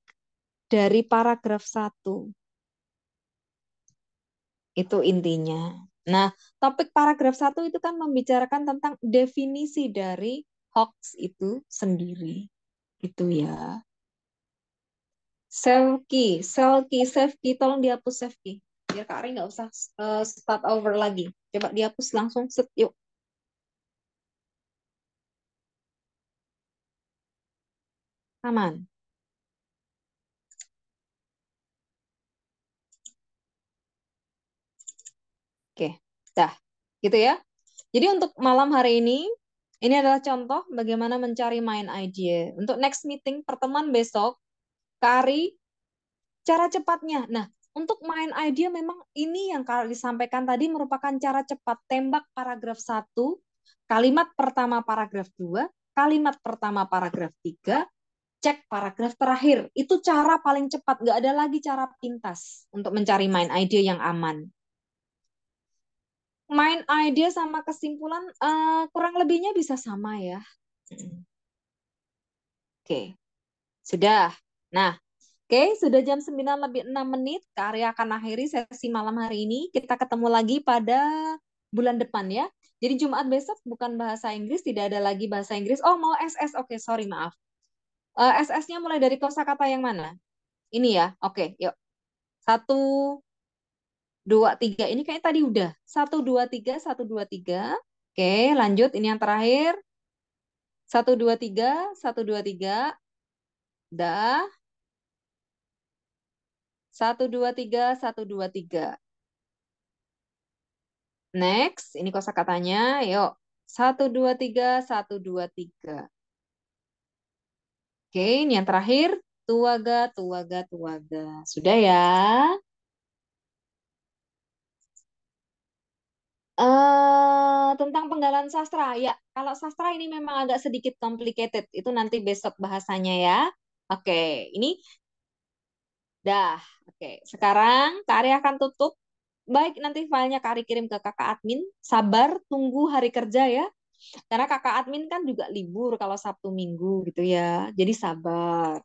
S1: dari paragraf 1. Itu intinya. Nah, topik paragraf 1 itu kan membicarakan tentang definisi dari hoax itu sendiri. Itu ya. Save key, tolong dihapus save key. Biar Kak Ari nggak usah start over lagi. Coba dihapus langsung, set, yuk. Aman. Oke, dah. Gitu ya. Jadi untuk malam hari ini adalah contoh bagaimana mencari main idea. Untuk next meeting, pertemuan besok, Kak Ari, cara cepatnya. Nah, untuk main idea memang ini yang Kak Ari sampaikan tadi merupakan cara cepat. Tembak paragraf 1, kalimat pertama paragraf 2, kalimat pertama paragraf 3, cek paragraf terakhir. Itu cara paling cepat. Nggak ada lagi cara pintas untuk mencari main idea yang aman. Main idea sama kesimpulan kurang lebihnya bisa sama ya. Oke, sudah. Nah, oke, sudah jam 9 lebih 6 menit. Kak Arya akan akhiri sesi malam hari ini. Kita ketemu lagi pada bulan depan ya. Jadi Jumat besok bukan bahasa Inggris, tidak ada lagi bahasa Inggris. Oh, mau SS. Oke, sorry, maaf. SS-nya mulai dari kosakata yang mana? Ini ya. Oke, yuk. 1, 2, 3. Ini kayak tadi udah. 1, 2, 3, 1, 2, 3. Oke, lanjut. Ini yang terakhir. 1, 2, 3, 1, 2, 3. Dah. 1, 2, 3, 1, 2, 3. Next, ini kosakatanya. Yuk. 1, 2, 3, 1, 2, 3. Oke, ini yang terakhir. Tuaga, tuaga, tuaga. Sudah ya. Tentang penggalan sastra. Ya, kalau sastra ini memang agak sedikit complicated. Itu nanti besok bahasanya ya. Oke, ini dah. Oke, sekarang Kak Ari akan tutup. Baik, nanti filenya Kak Ari kirim ke kakak admin. Sabar, tunggu hari kerja ya. Karena kakak admin kan juga libur kalau Sabtu Minggu gitu ya. Jadi sabar.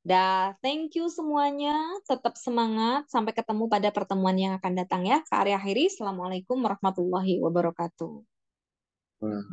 S1: Dah, thank you semuanya. Tetap semangat. Sampai ketemu pada pertemuan yang akan datang ya. Kak Ari akhiri. Assalamualaikum warahmatullahi wabarakatuh.
S2: Wah.